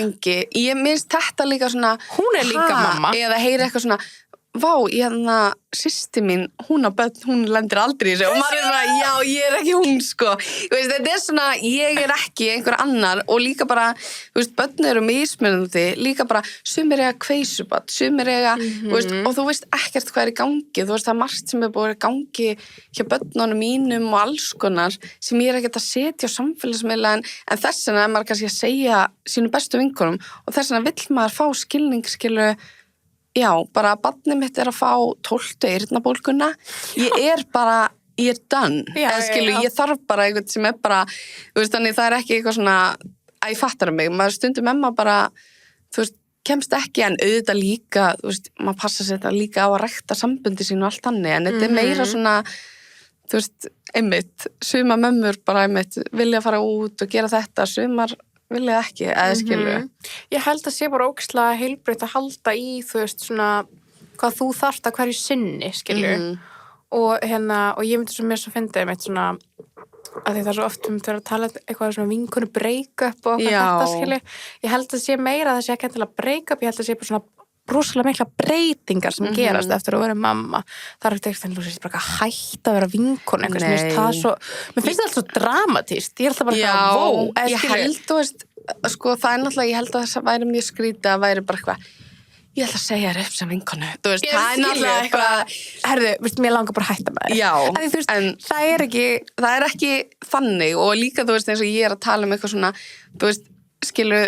Ég minnst þetta líka svona Hún er líka mamma. Eða heyri eitthvað svona vá, systir mín, hún á börn, hún lendir aldrei í þessu og maður er svona, já, ég er ekki hún, sko. Þú veist, þetta er svona, ég er ekki einhver annar og líka bara, þú veist, börn eru mismunandi, líka bara, sumir eiga kveisubarn, sumir eiga, þú veist, og þú veist ekkert hvað er í gangi, þú veist, það er margt sem er búið í gangi hjá börnunum mínum og alls konar sem ég er ekkert að setja á samfélagsmiðla en þess vegna er maður kannski að segja sínum bestu vinkonum og þess vegna vill maður fá skilning, skilu. Já, bara barnið mitt er að fá 12. eyrnabólguna. Ég er done. Já, Eða skilu, já. ég þarf bara eitthvað sem er bara, þú veist, þannig það er ekki eitthvað svona, að ég fattar mig, maður stundum bara, þú veist, kemst ekki, en auðvitað líka, þú veist, maður passa sér þetta líka á að rækta sambundi sín og allt þannig, en þetta er meira svona, þú veist, einmitt, sumar mömmur bara einmitt vilja fara út og gera þetta, sumar vilja ekki, eða skilu. Ég held að sé bara ógeðslega heilbrigt að halda í, þú veist, svona hvað þú þarft að hverju sinni, skilur. Og og ég myndi svo mér svo fyndið mitt svona að því það er svo oft þegar að tala eitthvað svona vinkonu break-up og Já. þetta, skilur. Ég held að sé meira að það sé ekki endilega break-up, ég held að sé bara svona rosalega mikla breytingar sem gerast eftir að vera mamma. Það er ekkert en þú sést bara að hætta að vera vinkonu eitthvað sem Nei. finnst það svo, mér finnst það alltaf svo dramatíst. Ég er alltaf bara Já, vó, ég held, þú veist, sko, það er náttúrulega, ég held að það væri mjög skrítið að væri bara eitthvað, ég ætla að segja þér upp sem vinkonu, þú veist, það er náttúrulega eitthvað, herðu, veist, mér langar bara að hætta með þér. Já, En því, þú veist, en það er ekki þannig og líka, þú veist, eins og ég er að tala um eitthvað svona, þú veist, skilu,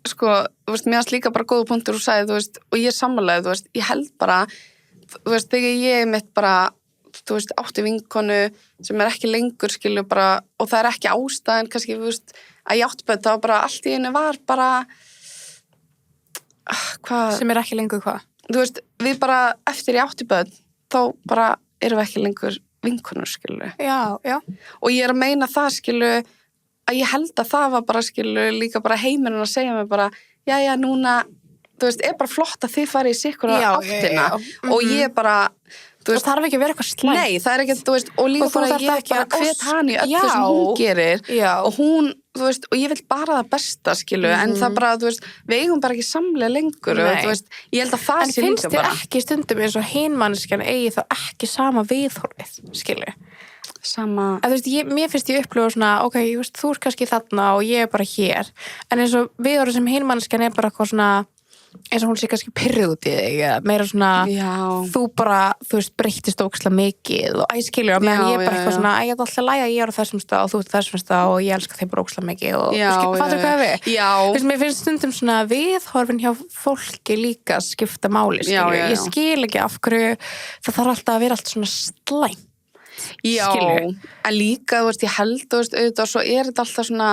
sko, þú veist, mér varst líka bara góða punktur og sagði, þú veist, og ég sammálaði, þú veist, ég held bara, þú veist, þegar ég mitt bara, þú veist, átti vinkonu sem er ekki lengur, skilu, bara, og það er ekki ástæðan, kannski, þú veist, að ég átti börn, það var bara, allt í einu var bara, hvað, sem er ekki lengur hvað? þú veist, við bara, eftir ég átti börn, þá bara erum við ekki lengur vinkonur, skilu. Já, já. Og ég er að meina það, skilu, að ég held að það var bara, skilu, líka bara heimurinn að segja mig bara, já, núna, þú veist, er bara flott að þið farið í sikkur Já, áttina já. og ég bara, þú Það veist, þarf ekki að vera eitthvað slæmt. nei, það er ekki, þú veist, og líka Og þú bara þarft ég ekki bara að hvet hann í öllu Já. sem hún gerir Já. og hún, þú veist, og ég vil bara það besta, skilu, en það bara, þú veist, við eigum bara ekki samlega lengur og, Nei. þú veist, ég held að það En sé finnst líka þér bara ekki stundum eins og hinmannskjan eigi þá ekki sama viðhorfið, skilur? sama, Þú veist, mér finnst ég upplifa svona, ok, þú veist, þú er kannski þarna og ég er bara hér, en eins og viðhorfið sem hinmannskjan er bara eitthvað svona, eins og hún sé kannski pyrrð út í þig, eða meira svona, já, þú bara, þú veist, breyttist ókslega mikið og skilur, og meðan Já, ég er bara já, eitthvað já. svona, ég er alltaf læg að ég er á þessum stað og þú ert á þessum stað og ég elska þeim bara ókslega mikið og já, fattur hvað við? já, Þú veist, mér finnst stundum svona viðhorfin hjá fólki líka skipta máli, Já, skilur. já, já. Ég skil ekki af hverju það þarf alltaf að vera allt svona slæm. Já, Skilurðu? en líka, þú veist, ég held, þú veist, auðvitað, svo er þetta alltaf svona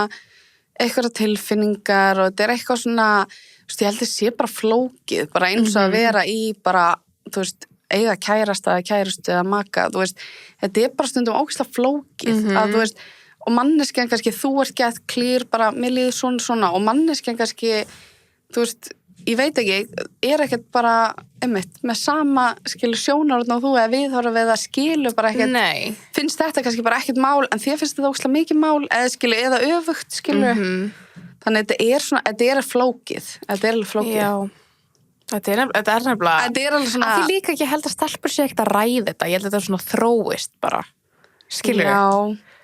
eitthvað tilfinningar og þetta er eitthvað svona, þú veist, ég held að sé bara flókið, bara eins og að vera í bara, þú veist, eiga kærasta eða kærustu eða maka, þú veist, þetta er bara stundum ógeðslega flókið, að þú veist, og manneskjan kannski, þú ert gett klýr bara, mér líður svona og manneskjan kannski, þú veist, ég veit ekki, ekkert bara einmitt, með sama skilur sjónarhorn og þú eða viðhorf eða skilur bara ekkert, Nei. finnst þetta kannski bara ekkert mál en þér finnst þetta óslega mikið mál eða skilur, eða öfugt skilur þannig þetta er flókið þetta er alveg flókið Já. Þetta er nefnilega þetta er alveg svona að því líka ekki held að stelpur sé ekkert að ræða þetta, ég held að þetta er svona þróist bara, skilur Já,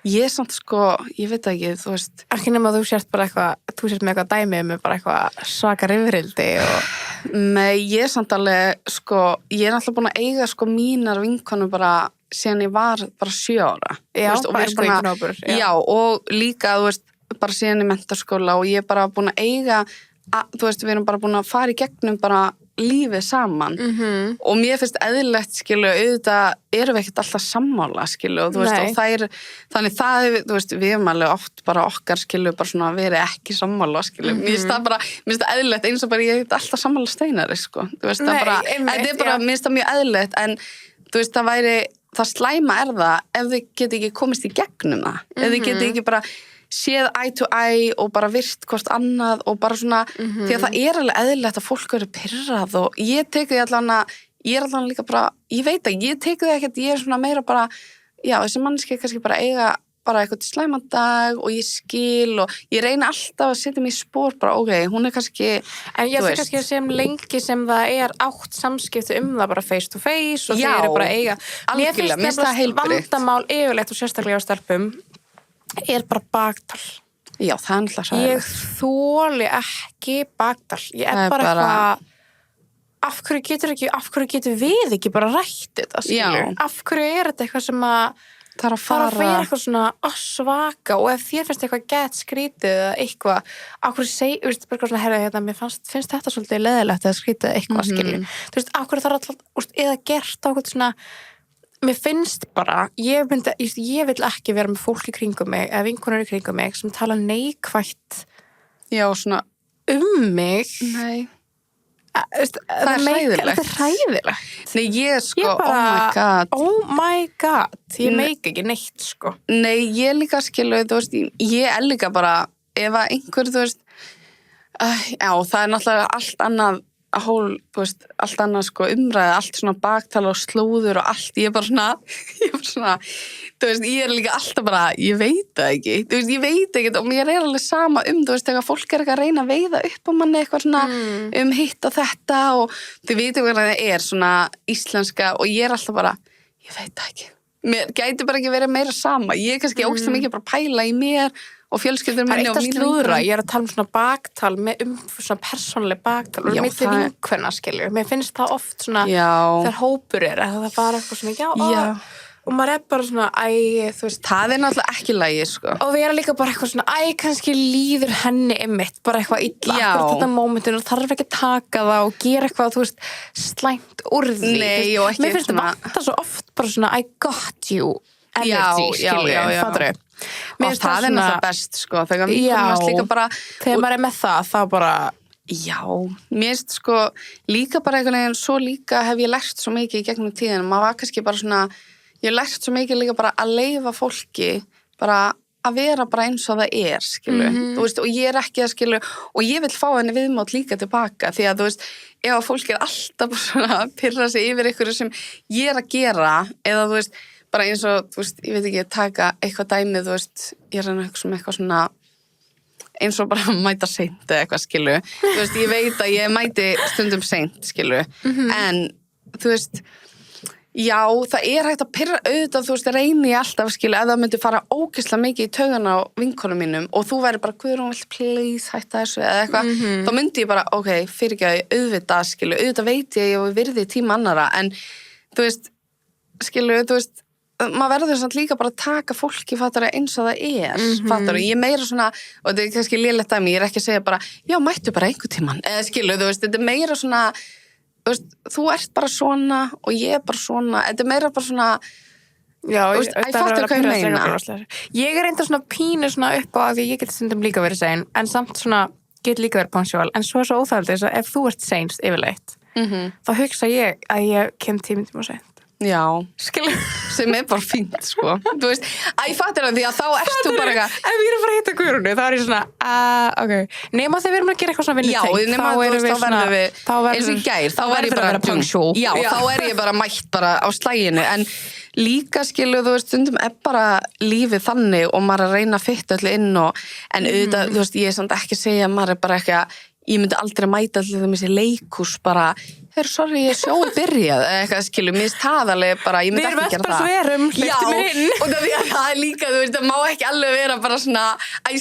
ég samt sko, ég veit ekki, þú veist ekki nema að þú sért bara eitthvað þú sért með eitthvað dæmi með bara eitthvað svaka rifrildi og Nei, ég samt alveg, sko, ég er alltaf búin að eiga sko mínar vinkonur bara síðan ég var bara 7 ára Já, þú veist, og bara við sko vinkonur, já, og líka, þú veist, bara síðan í menntaskóla og ég er bara búin að eiga þú veist, við erum bara búin að fara í gegnum bara lífið saman og mér finnst eðlilegt, skilu, auðvitað erum við ekkert alltaf sammála, skilu, og þú veist, og þannig það, þú veist, við erum alveg oft bara okkar, skilu, bara svona verið ekki sammála, skilu, mér finnst það eðlilegt eins og bara ég er alltaf sammála Steinari, sko, þú veist, það bara, þetta er bara, mér finnst það mjög eðlilegt, en þú veist, það slæma er það ef þið geti ekki komist í gegnum það, ef þið geti ekki bara séð eye to eye og bara virt hvort annað og bara svona, því að það er alveg eðlilegt að fólk eru pirrað og ég teki því ég er allan líka bara, ég veit að ég teki því ekkert, ég er svona meira bara, já, þessi mannski kannski bara eiga bara eitthvað slæmandag og ég skil og ég reyna alltaf að setja mig í spór bara, ok, hún er kannski En ég ætla kannski að sem lengi sem það er átt samskipti það bara face to face og þeir eru bara að eiga algjörlega, mér finnst það heilbrigt vandamál yfirleitt og sérstaklega á stelpum er bara baktal. Já, það er náttúrulega hræðilegt. Ég þoli ekki baktal. Ég er bara eitthvað af hverju getur við ekki bara rætt þetta, skilur? Af hverju er þetta eitthvað sem að það fara að vera eitthvað svona svaka og ef þér finnst eitthvað gett skrítið eða eitthvað, af hverju þú veist, bara svona, herra, hérna, mér finnst þetta svolítið leðilegt eða skrítið eitthvað, skilur. Þú veist, af hverju það alltaf, eða gert á eitthvað svona mér finnst bara, ég vil ekki vera með fólk í kringum mig eða vinkonur í kringum mig sem tala neikvætt Já, svona mig Nei Það er hræðilegt. Þetta er hræðilegt. Nei, ég sko, bara, oh my god, ég meik ekki neitt, sko. Nei, ég líka skilu, þú veist, ég er líka bara, ef að einhver, þú veist, já, það er náttúrulega allt annað þú veist, allt annað sko umræði, allt svona baktala og slóður og allt, ég er bara svona, þú veist, ég er líka alltaf bara, ég veit það ekki, þú veist, ég veit ekki og mér er alveg sama þú veist, þegar fólk er eitthvað að reyna að veiða upp á manni eitthvað svona hitt og þetta og þið veitum hvað það er svona íslenska og ég er alltaf bara, ég veit það ekki, mér gæti bara ekki verið meira sama, ég er kannski ógeðslega mikið bara að pæla í mér og fjölskyldur minni og mínu slúðra, ég er að tala um svona baktal með svona persónuleg baktal og mitt er vinkvenna, skilju, mér finnst það oft svona þegar hópur er að það bara eitthvað svona, og maður er bara svona, þú veist það er náttúrulega ekki lagi, sko og við erum líka bara eitthvað svona, kannski líður henni einmitt, bara eitthvað illa akkur þetta mómentinu og þarf ekki að taka það og gera eitthvað, þú veist, slæmt úr því. Nei, og ekki mér finnst það vanta svo oft bara svona, I got you energy, skilju, fattur þau og það er náttúrulega best, sko þegar við komast líka bara þegar maður er með það, þá bara já, mér finnst sko líka bara einhvern veginn, svo líka hef ég lært svo mikið í gegnum tíðinu, maður var kannski bara svona ég hef lært svo mikið líka bara að leyfa fólki bara að vera bara eins og það er, skilu þú veist, og ég er ekki að skilu og ég vil fá henni viðmátt líka tilbaka því að þú veist, ef að fólk er alltaf svona að pirra sig yfir einhverju sem ég er að gera, eða þú veist bara eins og, þú veist, ég veit ekki, taka eitthvað dæmið, þú veist, ég er eitthvað svona eins og bara mæta seint eða eitthvað, skilu þú veist, ég veit að ég mæti stundum seint, skilu en, þú veist já, það er hægt að pirra auðvitað, þú veist, reyni ég alltaf, skilu, ef það myndi fara ógeðslega mikið í taugana á vinkonum mínum og þú væri bara, Guðrún, vill please hætta þessu eða eitthvað, þá myndi ég bara, ok, fyrirgefðu, auðvitað, skilu, auðvitað veit ég virði tíma annara, en, þú veist, skilu, þú veist, maður verður svona líka bara að taka fólki fattar eins og það er fattar, ég meira svona, og þetta er kannski lélegt dæmi, ég er ekki að segja bara, já, mættu bara einhvern tímann, eða skilu, þú veist, þetta er meira svona þú veist, þú ert bara svona og ég er bara svona, þetta er meira bara svona já, ég fattar hvað ég meina ég er enda svona pínu svona upp á því ég get stundum líka verið sein, en samt svona get líka verið punctual, en svo er svo óþægilegt þess að ef þú ert seinst yfirleitt, þá hugsa ég að ég kem tíma seint Já, skilur. sem bara fínt, sko. Þú veist, ég fattir það því að þá ertu bara eitthvað. Ef ég er að fara að hitta Guðrúnu, þá er ég svona, ok. Nema þegar við erum að gera eitthvað svona vinnutengt. Já, nema þú veist, þá verðum við, eins og í gær, þá er ég bara punctual. Já, þá er ég bara mætt bara á slæginu, en líka skilu, þú veist, stundum bara lífið þannig og maður að reyna að fitta öllu inn en auðvitað, þú veist, ég er samt ekki að segja að maður er bara ekki ég myndi aldrei mæta allir þessi leikús bara, sorry, ég sjói byrjað eða eitthvað skilu, mér staðalega bara, ég myndi ekki gera það. Við erum hleyptu mér inn. Já, og það er líka, þú veist, það má ekki alveg vera bara svona,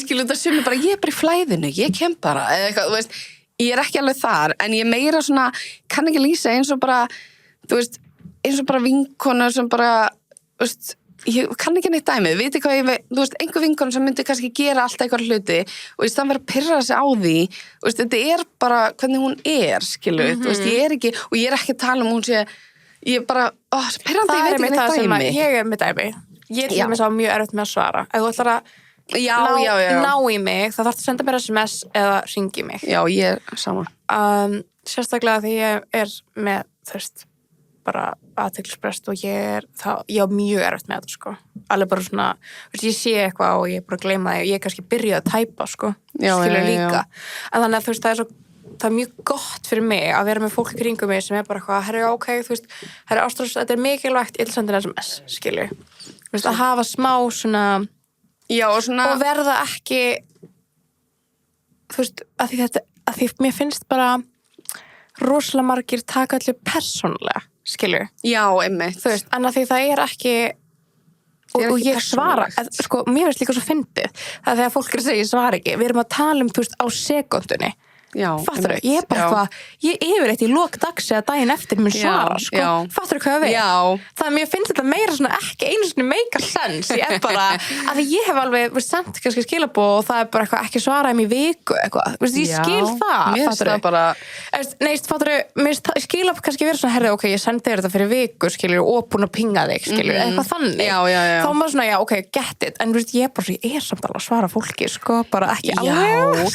skilu, það sumi bara, ég er bara í flæðinu, ég kem bara, eða eitthvað, þú veist, ég er ekki alveg þar, en ég meira svona, kann ekki lýsa eins og bara, þú veist, eins og bara vinkonur sem bara, þú veist, ég kann ekki neitt dæmið, viti hvað þú veist, einhver vinkonu sem myndi kannski gera alltaf eitthvað hluti og í staðan vera að pirra sig á því, þú veist, þetta er bara hvernig hún skilu, þú veist, ég er ekki og ég er ekki að tala hún sé, ég er bara, pirrandi, ég veit ekki neitt dæmi. Ég er með dæmi, ég til dæmis á mjög erfitt með að svara, ef þú ætlar að ná í mig, þá þarf það að senda mér SMS eða hringi mig. Já, ég er sama. Sérstaklega því ég er með, þú veist, bara athyglisbrest og ég á mjög erfitt með þetta, sko. Alveg bara svona, veist, ég sé eitthvað og ég er bara að gleyma það og ég er kannski byrjuð að tæpa, sko. Skilur líka. En þannig að, þú veist, það er mjög gott fyrir mig að vera með fólk í kringum mig sem er bara eitthvað, herri, ok, þú veist, herri, ástrás, þetta er mikilvægt, ég vil senda SMS, skilur. Þú veist, að hafa smá svona, og verða ekki, þú veist, að því mér finnst bara rosalega margir taka allir persónulega, skilur. Já, einmitt. Þú veist, en að því það er ekki og ég svara, sko, mér finnst líka svo fyndið, það er þegar fólk er að segja ég svara ekki, við erum að tala þú veist, á sekúndunni. Fattur þau, ég er bara eitthvað, ég yfirleitt í lok dags eða daginn eftir mun svara, sko, fattur þau hvað við? Það að mér finnst þetta meira svona ekki einu svona make a sense, ég er bara, að því ég hef alveg, veist, sendt kannski skilabóð og það er bara eitthvað ekki svara í viku, eitthvað, veist, ég skil það, fattur þau? Bara... Neist, fattur þau, mér skilabóð kannski verið svona, herri, ok, ég sendi þér þetta fyrir viku, skilur, og búin að pinga þig, skilur, eitthvað þannig, þá maður svona, já, ok, get it, en veist, ég er samt alveg að svara fólki, sko, bara ekki alveg,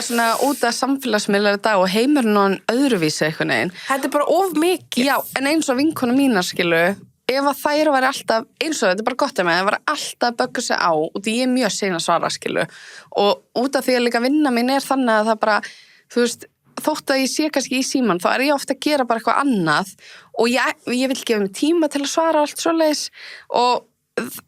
svona út af samfélagsmiðlar í dag og heimurinn og öðruvísi eitthvað neginn. Þetta er bara of mikið. Já, en eins og vinkonu mínar, skilu, ef að þær væri alltaf, eins og þetta er bara gott að mig, það væri alltaf að bögga sig á og því ég er mjög sein að svara, skilu. Og út af því að líka vinna mín er þannig að það bara, þú veist, þótt að ég sé kannski í síman, þá er ég ofta að gera bara eitthvað annað og ég vil gefa mig tíma til að svara allt svoleiðis og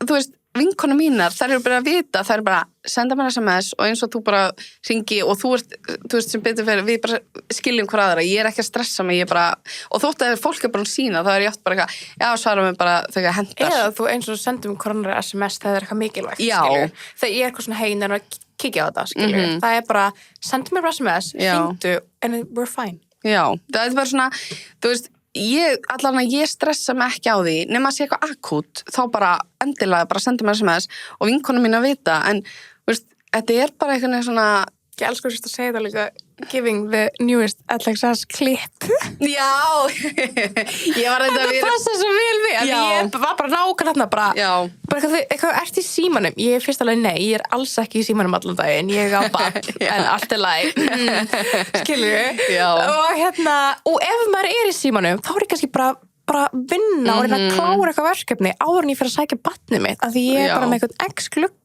þú veist, vinkonu mínar, þær eru bara að vita, þær eru bara senda mér SMS og eins og þú bara hringi og þú veist sem betur fyrir, við bara skiljum hver aðra, ég er ekki að stressa mig, ég bara, og þótt að fólk er bara að sína, þá er ég oft bara eitthvað, já, svara mig bara þegar hendar. Eða þú eins og sendum hvernig SMS þegar það er eitthvað mikilvægt, skilur. Þegar ég er eitthvað svona heim en að kíkja á þetta, skilur. Það er bara, sendu mér bara SMS, hringdu, and we're fine. Já, það er bara svona, þú veist, ég stressa mig ekki á því nema að sé eitthvað akút þá bara endilega bara senda mér SMS og vinkonum mín að vita en veist, þetta er bara eitthvað svona ég elskar að segja það líka giving the newest LXS clip já ég var þetta passa svo vel við ég var bara nákvæmlega bara eitthvað ert í símanum ég er fyrst alveg nei, ég er alls ekki í símanum allan daginn, ég á bann en allt er læg skilur og ef maður er í símanum þá er ég kannski bara vinna og reyna að klára eitthvað verkefni áður en ég fyrir að sækja barnið mitt af því ég er bara með eitthvað x-glugga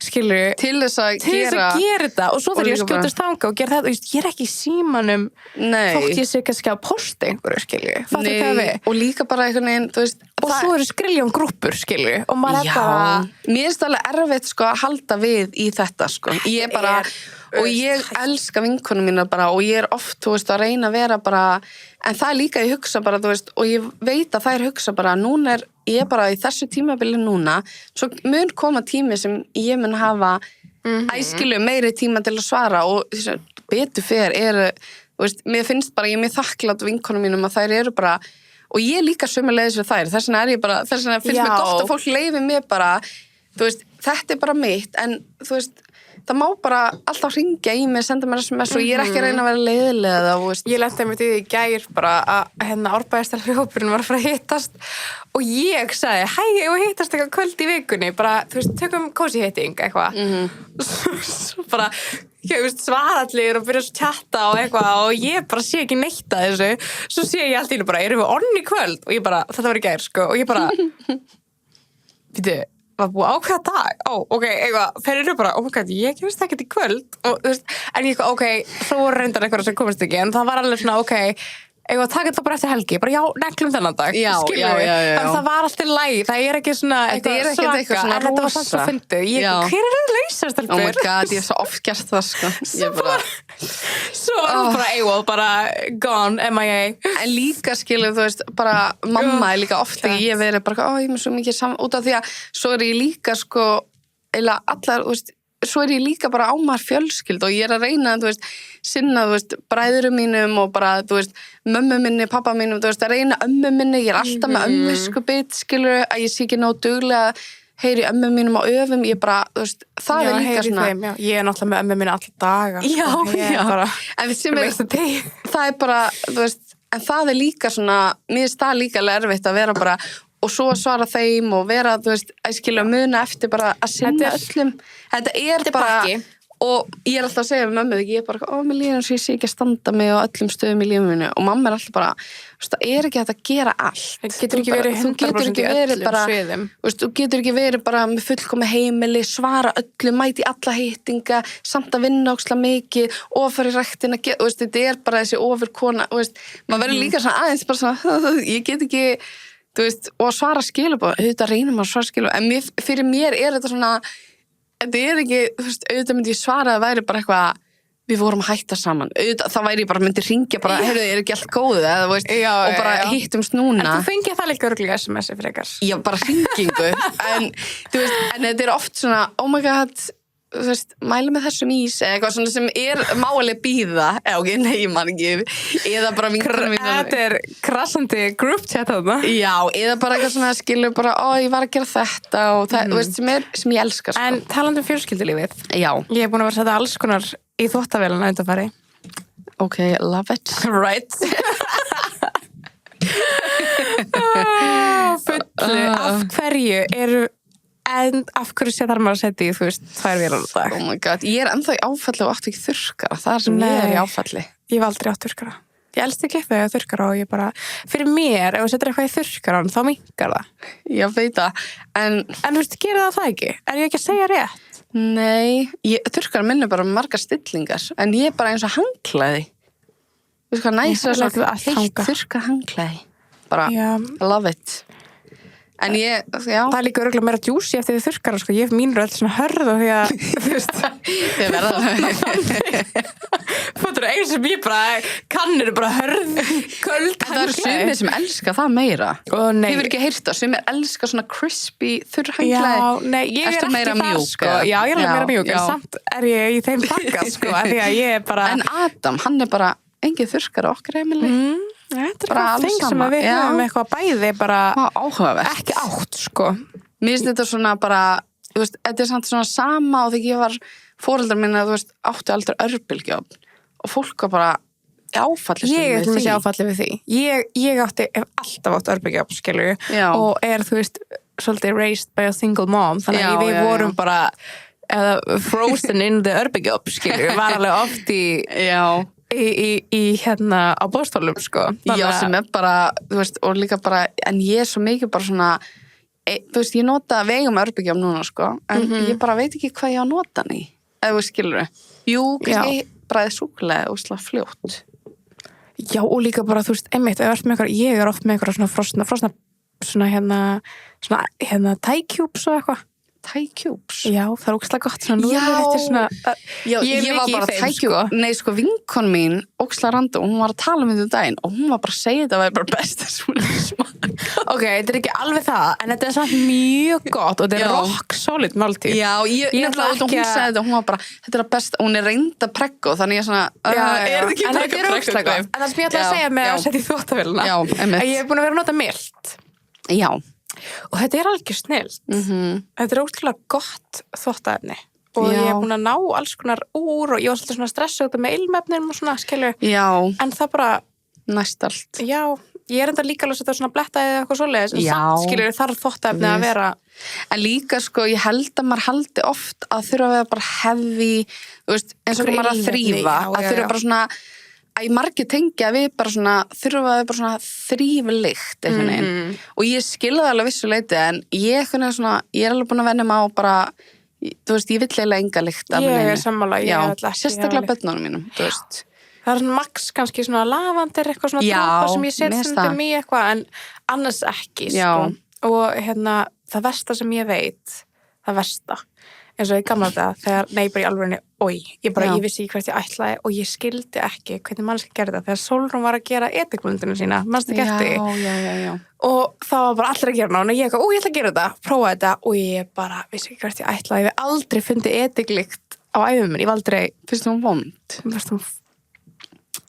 skilur til þess að gera þetta og svo þegar ég skjótast þanga og gera þetta ég er ekki í símanum þótt ég sé kannski að posta einhverju skilur fattu hvað við og líka bara einhvern veginn og svo eru skriljón grúppur skilur og maður er bara mér er þetta alveg erfitt sko að halda við í þetta sko ég er bara og ég elska vinkonum mínar bara og ég er oft, þú veist, að reyna að vera bara en það er líka ég hugsa bara, þú veist og ég veit að þær hugsa bara núna er ég bara í þessu tímabili núna svo mun koma tími sem ég mun hafa æskilu meiri tíma til að svara og þess að betur fyrir þú veist, mér finnst bara, ég er mjög þakklátt vinkonum mínum að þær eru bara og ég líka sömuleiðis við þær, þess vegna er ég bara þess vegna finnst mér gott að fólk leyfi mér bara þú veist, þetta er bara mitt en þú veist það má bara alltaf hringja í mig, senda mér SMS og ég er ekki að reyna að vera leiðilega Ég lenti einmitt í því í gær bara að árbæðistar hópurinn var að fara að hittast og ég sagði, hæ, ég var hittast eitthvað kvöld í vikunni, bara, þú veist, tökum cozy hitting eitthvað. Svo bara, svara allir og byrja að chatta og eitthvað og ég bara sé ekki neitt að þessu. Svo sé ég allt í einu bara, erum við onni í kvöld? Og ég bara, þetta var í gær, sko, og ég bara, býtu, var búið að ákveða dag, ok, eitthvað, þeir eru bara, oh my god, ég kemst ekkert í kvöld og þú veist, en ég, ok, svo voru reyndar eitthvað sem komist ekki, en það var alveg svona, ok, eitthvað, taka þetta bara eftir helgi, bara já, neglum þennan dag, skilur við, en það var alltaf læg, það er ekki svona eitthvað svaka, en þetta var samt svo fyndið, hver er það lausastelpur? Oh my god, ég hef svo oft gert það, sko. Svo var það bara AWOL, bara gone, MIA. En líka skilur, þú veist, bara mamma er líka ofta ég verið bara, ég er svo mikið út af því að svo er ég líka, sko, eða allar, þú veist, svo er ég líka bara á maður fjölskyld og ég er að reyna, þú veist, sinna, þú veist, bræðurum mínum og bara, þú veist, mömmu minni, pappa mínum, þú veist, að reyna ömmu minni, ég er alltaf með ömmu, sko, bit, skilur, að ég sé ekki nóg duglega heyri ömmu mínum á öfum, ég bara, þú veist, það er líka svona. Þeim, ég er náttúrulega með ömmu minni alla daga. Já. Bara, en það er bara, þú veist, en það er líka svona, mér finnst það líka erfitt að vera bara, og svo svara þeim og vera, þú veist, að skilja muna eftir bara að sinna öllum. Þetta er bara, og ég er alltaf að segja við mömmu, ég er bara, mér líður eins og ég sé ekki að standa mig á öllum stöðum í lífinu og mamma er alltaf bara, þú veist, það er ekki hægt að gera allt. Það getur ekki verið 100% í öllum sviðum. Þú getur ekki verið bara með fullkomi heimili, svara öllum, mæti alla hittinga, samt að vinna ókslega mikið, ofar í ræktina, þú veist, þetta er bara þessi ofurkona, þú veist, maður verður líka svona aðeins bara svona, ég get ekki þú veist, og svara skilabóð, auðvitað reynum að svara skilabóð, en fyrir mér er þetta svona, þetta er ekki, þú veist, auðvitað myndi ég svara að það væri bara eitthvað, við vorum að hætta saman, auðvitað, það væri ég bara myndi ringja bara, heyrðu, er ekki allt góðu, eða, þú veist, og bara hittumst núna. En þú fengið það líka örugglega SMS-i frekar. Já, bara hringingu, en, þú veist, en þetta er oft svona, oh my god, þú veist, mælu með þessum ís eða eitthvað svona sem er máli býða ok, nei, ég man ekki eða bara vinkonum mín Þetta er krassandi group chat þarna Já, eða bara eitthvað svona skilur bara, ég var að gera þetta og það, þú veist, sem ég elska sko. En talandi fjölskyldulífið Já. Ég er búin að vera að setja alls konar í þvóttavélina undanfari Ok, love it Right Fullu, af hverju eru en af hverju sé þar maður að setja í, þú veist, 2 vélar á dag? Oh my god, ég er ennþá í áfalli og átti ekki þurrkara, það er sem ég er í áfalli. Ég hef aldrei átt þurrkara. Ég elst ekki þegar ég á þurrkara og ég bara, fyrir mér, ef þú setur eitthvað í þurrkaran, þá minnkar það. Ég veit það, en þú veist, gerir það ekki? Er ég ekki að segja rétt? Nei, þurrkara minn er bara margar stillingar, en ég er bara eins og hangklæði. Þú veist hvað næst er svona heitt þurrkað hangklæði. Bara, I love it. En já. Það er líka örugglega meira djúsi eftir því þurrkara, sko. Ég hef mín rödd svona hörð og því að, þú veist. Þið verða það. Fóttur einu sem ég bara, kannir bara hörð, köld. Það eru sumir sem elska það meira. Nei. Þið verður ekki heyrt það. Sumir elska svona crispy þurrhangklæði. Já, nei, ég er ekki þar, sko. Já, ég er alveg meira mjúk, en samt er ég í þeim pakka, sko. Því að ég er bara... En Adam, hann er bara engin þurrkara okkar heimili. Þetta er bara þing sem við höfum eitthvað bæði bara ekki átt, sko. Mér finnst þetta svona bara, þú veist, þetta er samt svona sama og þegar ég var foreldrar minna, þú veist, átti aldrei örbylgjuofn og fólk var bara áfallist við því. Ég er til að sé áfallið við því. Ég hef alltaf átt örbylgjuofn, skilur, og er, þú veist, svolítið raised by a single mom, þannig að við vorum bara frozen in the örbylgjuofn, skilur, var alveg oft í hérna á bóstólum, sko. Já, sem er bara, þú veist, og líka bara, en ég er svo mikið bara svona, þú veist, ég nota vegum örbyggjum núna, sko, en ég bara veit ekki hvað ég á að nota hann í, ef þú skilur. Jú, kannski bræðið súkulega og slá fljótt. Já, og líka bara, þú veist, einmitt, ég er oft með eitthvað svona frosna hérna tækjúps og eitthvað. Tækjúps? Já, það er ógeðslega gott svona núna ég var bara tækjúps, sko. Nei, sko, vinkon mín ógeðslega random, hún var að tala með þetta daginn og hún var bara að segja þetta var bara best að svona smaka. Ok, þetta er ekki alveg það, en þetta er samt mjög gott og þetta er rock solid máltíð. Já, ég nefnilega, hún sagði þetta, hún var bara, þetta er að best, hún er reynda preggo, þannig ég svona, en þetta er ógeðslega gott. En það sem ég ætla að segja með að setja í þvóttavélina, ég hef búin að vera að nota milt. Já. Og þetta er algjör snilt. Þetta er ótrúlega gott þvottaefni. og Já. ég er búin að ná alls konar úr og ég var svolítið svona stressuð út með ilmefnum og svona, skilur, Já, en það bara, næst allt. já, ég er enda líka alveg að setja svona blettaði eða eitthvað svoleiðis, en Já. samt, skilur, þarf þvottaefni að vera, En líka sko, ég held að maður haldi oft að þurfa að vera bara heavy, þú veist, eins og Einhver maður að ilmefni, þrýfa, já, að já, þurfa já. bara svona, að ég margir tengja við bara svona, þurfa að vera bara svona þrýflykt einhvern veginn. Og ég skilði það alveg vissu leiti, en ég er alveg búin að venja mig á bara, þú veist, ég vill eiginlega enga lykt af ég neinu. er sammála, ég Já, er alltaf ekki sérstaklega börnunum mínum, þú veist. það er svona max kannski svona lavandir, eitthvað svona Já, dropa sem ég set mér finnst stundum það. í eitthvað, en annars ekki, Já. sko. Og það versta sem ég veit, það versta, eins og í gamla þetta, þegar, nei, bara í alvörinni, ég vissi ekki hvert ég ætlaði og ég skildi ekki hvernig mannski gerði það, þegar Sólrún var að gera etikblöndinu sína, mannstu ekki eftir því? Já. Og það var bara allir að gera hana og ég eitthvað, ég ætla að gera þetta, prófa þetta og ég bara vissi ekki hvert ég ætlaði, ég hef aldrei fundið etiklykt á æfum minn, ég hef aldrei, Finnst þú hún vond? veist hún,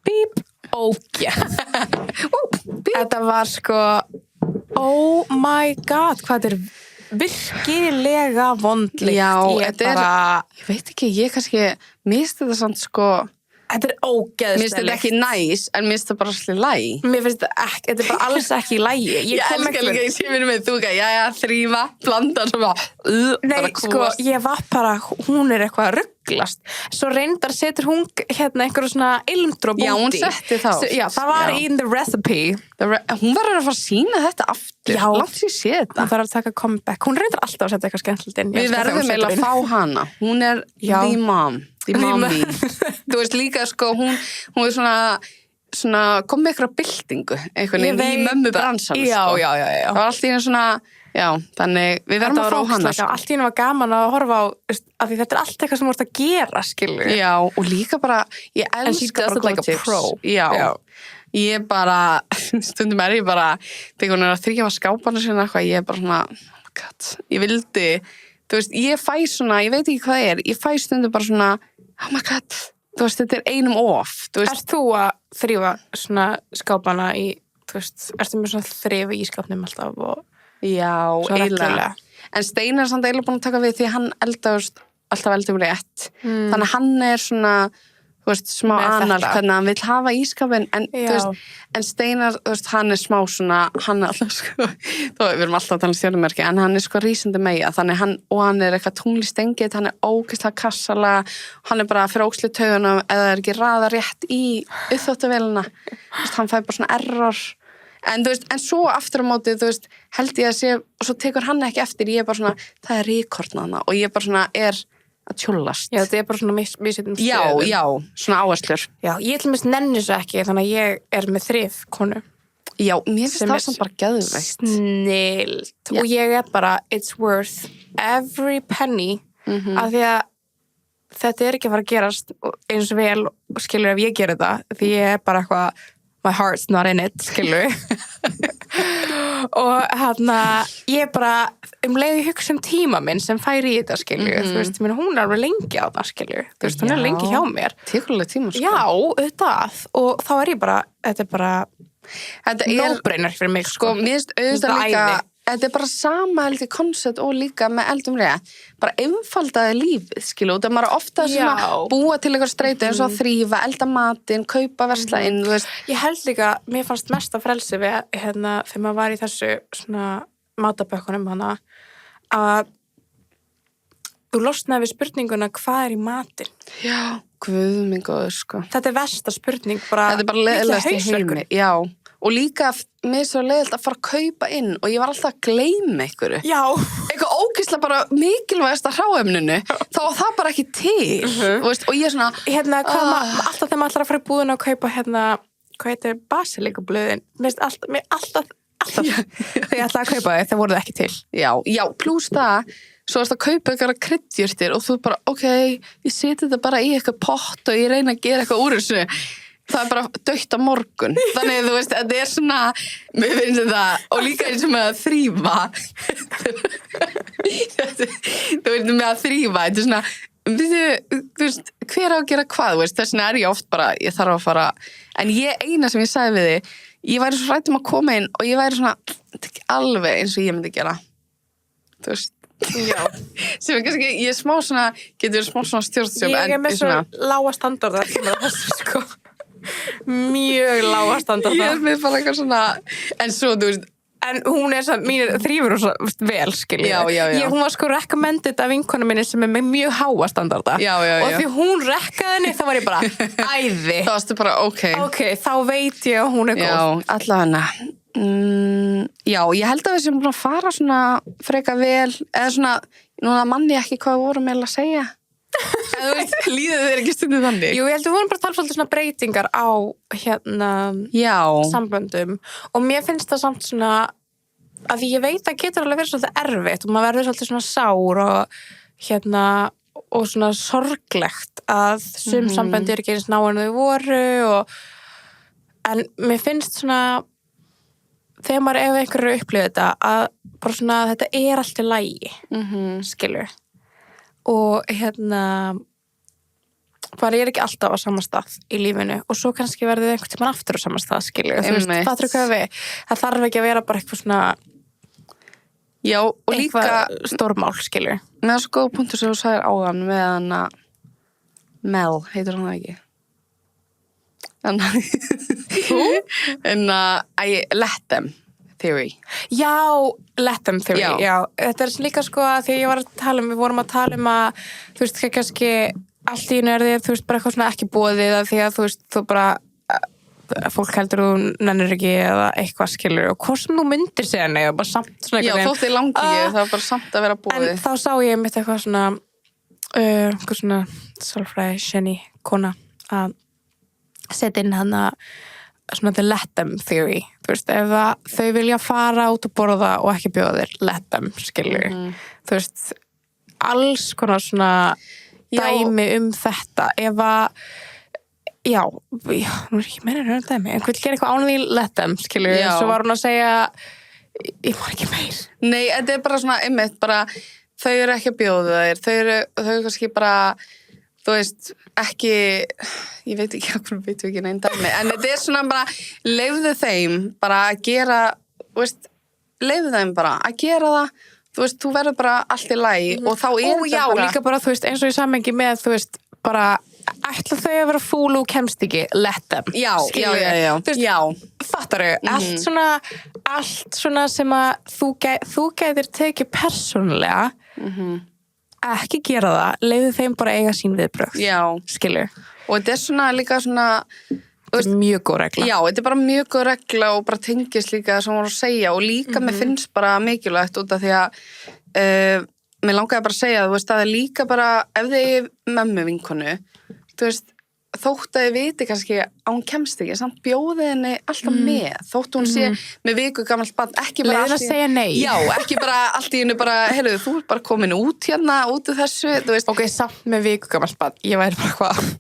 bíp, þetta var sko, oh my god, hvað þetta er virkilega vondlíkt. Já, ég þetta er, ég veit ekki, ég kannski, mér finnst þetta samt sko, þetta er mér ógeðslega finnst þetta ekki næs, en mér finnst þetta bara svolítið læg. mér finnst þetta er bara alls ekki í lagi. Ég elskar líka í síminu með þú ekki, þrýfa, blanda, svo bara, Nei, bara sko, kúast. ég var bara, hún er eitthvað að rugglast. Svo reyndar setur hún einhverju svona ilmdróp út í. Já, hún setti þá. Já, það var Já. in the recipe. Hún verður að fara að sína þetta aftur. Já. Langt sér sé þetta. Hún þarf að taka comeback. Hún reyndar alltaf að setja eitthvað skemmtilegt inn. Við verðum eiginlega að fá hana. Hún er Já. the mom. The The mommy. Þú veist líka, sko, hún er svona kom með eitthvað byltingu, einhvern veginn í mömmu bransan, Já. Það var alltaf einu svona, já, þannig við verðum að fá hana, sko. Allt í henni var gaman að horfa á, af því þetta er allt eitthvað sem þú ert að gera, skilur. Já, og líka bara, ég And she elska does bara it like a tips. pro. Já. Ég bara, stundum ég bara, þegar hún er að þryggja skápana sína eitthvað, ég er bara svona, oh my god, ég vildi, þú veist, ég fæ svona, ég veit ekki hvað það er, ég fæ stundum bara svona, oh my god, þú veist, þetta er einum of, þú veist. Ert þú að þrýfa svona skápana í, þú veist, ertu með svona þrifi í skápnum alltaf og Já, svo eiginlega. reglulega? En Steinar er samt eiginlega búin að taka við því að hann eldast alltaf eldum rétt. Þannig að hann er svona, þú veist, smá Með anal, þetta. hvernig hann vill hafa ískapin, en, þú Já. veist, en Steinar, þú veist, hann er smá svona, hann er alltaf, sko, þó, við erum alltaf að tala um stjörnumerki, en hann er sko rísandi meia, þannig og hann er eitthvað tunglistengið, hann er ógeðslega kassala, hann er bara fyrir ógeðslega taugunum, eða er ekki raða rétt í uppþvottavélina, þú veist, hann fær bara svona error, en þú veist, en svo aftur á móti, þú veist, held ég að sé, og svo tekur hann ekki eftir, ég er bara svona, það er ríkortnaðna, og ég bara svona er að tjúllast. Já, þetta er bara svona misjöndum Já, svona áherslur. Já, ég til mér nenni þessu ekki, þannig að ég er með þrif konu. Já, mér finnst Sem það er samt bara geðveikt. Snilt. Já. Og ég er bara, it's worth every penny, af því að þetta er ekki að fara að gerast eins og vel, skilur, ef ég ger þetta, því ég er bara eitthvað, my heart's not in it, skilur. Og ég bara, leið ég hugsa tíma minn sem færi í þetta, skilur. Þú veist, hún er alveg lengi á það, skilur. Þú veist, hún er lengi hjá mér. Tekurlega tíma, sko. Já, auðvitað. Og þá er ég bara, þetta er bara Þetta er, no-brainer fyrir mig, sko, mér finnst auðvitað Þetta líka, æði. þetta er bara sama held ég koncept og líka með eldum rétt, bara einfaldaði lífið, skilu, og það maður ofta svona Já. búa til eitthvað streyti eins og að þrýfa, elda matinn, kaupa versla inn, þú veist. Ég held líka, mér fannst mesta frelsi við þegar maður var í þessu svona matabökkunum að þú losnaði við spurninguna hvað er í matinn. Já, guð minn góður, sko. Þetta er versta spurning, bara Þetta er bara leiðilegast í hausverkur. heimi. Já, og líka mér er svo leiðilegt að fara að kaupa inn og ég var alltaf að gleyma einhverju. Já. Eitthvað ógeðslega bara mikilvægast að hráefninu, þá var það bara ekki til, þú veist, og ég er svona, Alltaf þegar maður ætlar að fara í búðina og kaupa hvað heitir basilikublöðin, mér alltaf þegar ég ætlaði að kaupa þau voru það ekki til. já, plús það, svo varst að kaupa eitthvað kryddjurtir og þú bara, ok, ég seti þetta bara í eitthvað pott og ég reyna að gera eitthvað úr þessu. Það er bara dögt á morgun. Þannig, þú veist, þetta er svona, mér finnst þetta, og líka eins og með að þrýfa. Þú veist, með að þrýfa, þetta er svona, þú veist, hver á að gera hvað, þú veist, þess vegna er ég oft bara, ég þarf að fara, en eina sem ég sagði við þig, ég væri svo hrædd að koma inn og ég væri svona, þetta er ekki alveg eins og ég myndi gera. Þú veist, Já. sem kannski, ég er smá svona, getur verið smá svona stjórnsjálf. Ég með svo lága standarda þessu, sko. Mjög lága standarda. Ég er með bara eitthvað svona, en svo, þú veist, En hún samt, mín þrýfur hún svo vel, skilju. Já. Hún var sko recommended af vinkonu minni sem með mjög háa standarda. Já. Og því hún rekkaði henni, þá var ég bara, æði. þá varstu bara, Ok, þá veit ég að hún góð. Já, allavega. Já, ég held að við sem búin að fara svona freka vel, eða svona, núna manni ég ekki hvað við vorum eiginlega að segja. En þú veist, líður þér ekki stundum þannig? Jú, ég held að við vorum bara að tala svolítið svona breytingar á, Já. samböndum. Og mér finnst það samt svona, að ég veit að getur alveg verið svolítið erfitt og maður verður svolítið svona sár og svona sorglegt að sum samböndi eru ekki eins náin þau voru en mér finnst svona þegar maður ef einhverju upplifið þetta að bara svona þetta er allt í lagi skilur og bara ég er ekki alltaf á sama stað í lífinu og svo kannski verður þið einhvern tímann aftur á sama stað skilur þú veist, fattur hvað við það þarf ekki að vera bara eitthvað svona Já, og líka stórmál skilur með þessu góða punktur sem þú sagðir áðan með hana Mel, heitir hann það ekki? En let them theory. Já, let them theory, já. Þetta er líka sko að því ég var að tala við vorum að tala að, þú veist, kannski allt í einu þér, þú veist, bara eitthvað svona ekki boðið að því að, þú veist, þú bara, fólk heldur þú nennir ekki eða eitthvað skilur og hvað sem þú myndir segja nei og bara samt svona eitthvað. Já, þótt þið langi ekki, það var bara samt að vera boðið. En þá sá ég mitt eitthvað svona, eitthvað svona sálfræði, Jenny, kona, að setja inn hana svona the let them theory þú veist, ef þau vilja fara út og borða og ekki bjóða þér, let them skilur, þú veist alls konar svona dæmi þetta, ef að já, nú er ekki meira dæmi, en hvað gera eitthvað án því let them skilur, svo var hún að segja ég var ekki meir. Nei, þetta er bara svona einmitt, bara þau eru ekki að bjóða þér, þau eru kannski bara þú veist, ekki, ég veit ekki okkur veitum ekki neinn dæmi, en þetta er svona bara, leyfðu þeim bara að gera, þú veist, leyfðu þeim bara að gera það, þú veist, þú verður bara allt í lagi og þá er þetta já, bara... líka bara, þú veist, eins og í samhengi með, þú veist, bara, ætla þau að vera fúl og kemst ekki, let them. Já. Þú veist, fattaru, allt svona sem að þú gætir tekið persónulega, ekki gera það, leiðu þeim bara eiga sín viðbrögð. Já. Skilur. Og þetta er svona líka svona... Þetta er mjög góð regla. Já, þetta er bara mjög góð regla og bara tengist líka það sem hún var að segja og líka mér finnst bara mikilvægt út af því að mér langaði bara að segja, þú veist, það er líka bara ef þið mömmu vinkonu, þú veist, þótt að þið viti kannski að hún kemst ekki, samt bjóði henni alltaf með, þótt hún sé með viku gamalt barn, ekki bara leiðin að segja nei. Já, ekki bara allt í henni bara, heyrðu, þú ert bara komin út hérna, út af þessu, þú veist. Ok, samt með viku gamalt barn, ég væri bara hvað.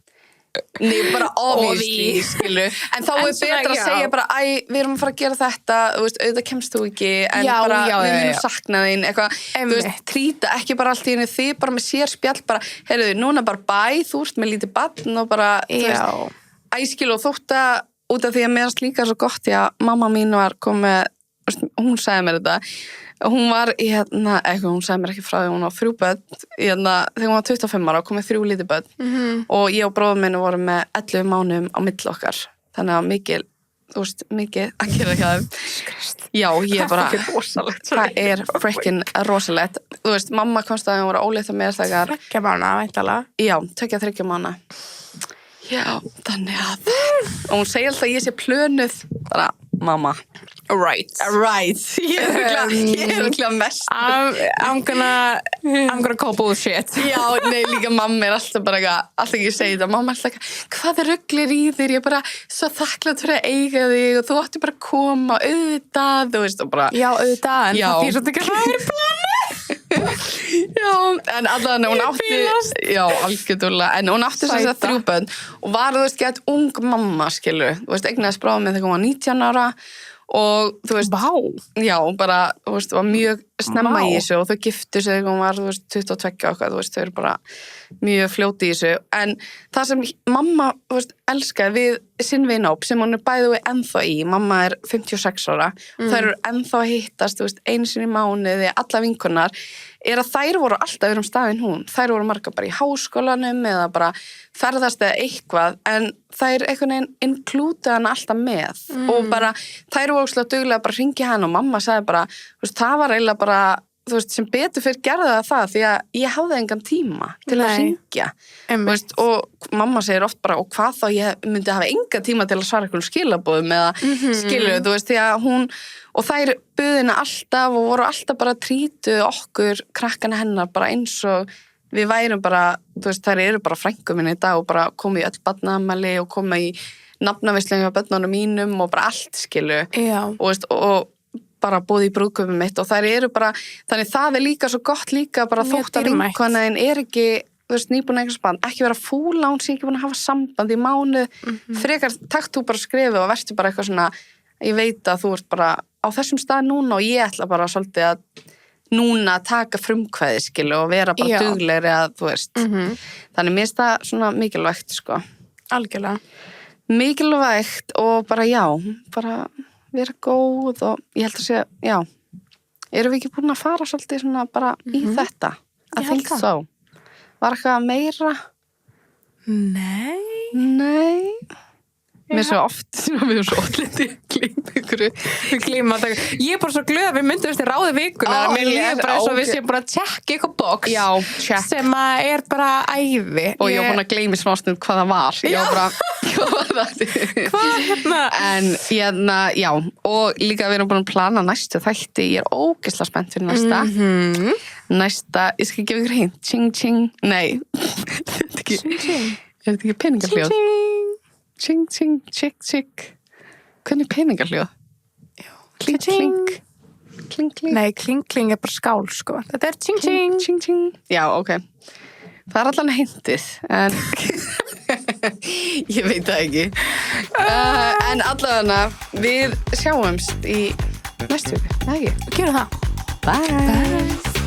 Nei, bara obviously, skilu. En þá er betra að segja bara, við erum að fara að gera þetta, þú veist, auðvitað kemst þú ekki, en bara við munum sakna þín, eitthvað, þú veist, trýta ekki bara allt í henni, þið bara með sér spjall, bara, heyrðu, núna bara bæ, þú ert með lítið barn og bara, þú veist, skilu og þótt að, út af því að mér varst líka svo gott, já, mamma mín var komið, hún sagði mér þetta, hún var í hún sagði mér ekki frá því, hún var 3 börn þegar hún var 25 ára og komið 3 lítið börn og ég og bróðum minni vorum með 11 mánuðum á milli okkar þannig að mikið, þú veist, mikið að gera ekki að já, ég bara, það er freaking rosalegt, þú veist, mamma komst að hún var óleitt að mér þegar 3 mánaða, væntanlega. Já, 2-3 mánaða já, þannig að og hún segir alltaf að ég sé plönuð bara, mamma Right. Ég er ekki mest. I'm gonna call bullshit. Já, nei, líka mamma er alltaf bara alltaf ekki að segja þetta. Mamma er alltaf hvað ruglir í þér? Ég er bara svo þakklátt fyrir að eiga þig og þú átti bara að koma auðvitað, þú veist, og bara... Já, auðvitað, en það fyrir svolítið ekki að hafa verið plani. Já, en allan hún átti... Já, algjörðulega, en hún átti þess að 3 börn og var, þú veist, gett ung mamma, skilur. Þú veist, eignaðist bráðum með þegar hún var 19 ára og þú veist, já, bara, þú veist, var mjög snemma Vá. í þessu og þau giftu sig þegar hún var, 22 og eitthvað, þau eru bara mjög fljóti í þessu. En það sem mamma, elskaði við sinn vinahóp sem hún er bæði ennþá í, mamma er 56 ára, þær eru ennþá að hittast, einu sinni í mánuði, alla vinkonur, er að þær voru alltaf um staðinn hún. Þær voru margar bara í háskólanum eða bara ferðast eða eitthvað, en þær einhvern veginn inklúta hana alltaf með og bara, þær voru óslega duglega bara hringi hana og mamma sagði bara, það var eiginlega bara, sem betur fyrir gerði það því að ég hafði engan tíma til að hringja. Og mamma segir oft bara, og hvað þá ég myndi hafa engan tíma til að svara einhvern skilabóðum eða skilur, því að hún, og þær buðina alltaf og voru alltaf bara trítuð okkur krakkana hennar bara eins og við værum bara, þær eru bara frænku minni í dag og bara komu í öll barnaafmæli og komu í nafnaveislingu af börnunum mínum og bara allt skilu og bara búið í brúðkaupið mitt og þær eru bara, þannig það er líka svo gott líka bara þótt að vinkonan er ekki nýbúin að eitthvað spann, ekki vera fúla, hún sé ekki búin að hafa samband í mánuð, frekar takt þú bara skrifu og verður bara eitthvað svona, ég veit að þú ert bara á þessum stað núna og ég ætla bara svolítið að núna taka frumkvæði skilu og vera bara duglegri að þannig mér finnst það svona mikilvægt sko. Algjörlega. Mikilvægt og bara bara vera góð og ég held að segja, erum við ekki búin að fara svolítið svona bara í þetta? I think so. Var eitthvað meira? Nei. Mér er svo oft, við erum svo ótlítið gleyma ykkur. Ég er bara svo glöð að við myndum eftir ráði vikunar að mér líður bara eins og við séum bara að tjekka eitthvað box sem að er bara æði. Og ég var búin að gleyma smástund hvað það var. Ég var bara, hvað En og líka við erum búin að plana næstu þætti. Ég er ógeðslega spennt fyrir næsta. Næsta, ég skal gefa ykkur hint. Ching, ching. Nei, þetta ekki peningahljóð? Ching, ching, chick, chick. Hvernig peningahljóð? Kling, kling. Kling, kling. Nei, kling, kling er bara skál, sko. Þetta er ching, ching. Ching, ching. Já, ok. Það er allan hintið, en ég veit það ekki. En allavega, við sjáumst í næstu viku, ekki? Gerum það. Bye.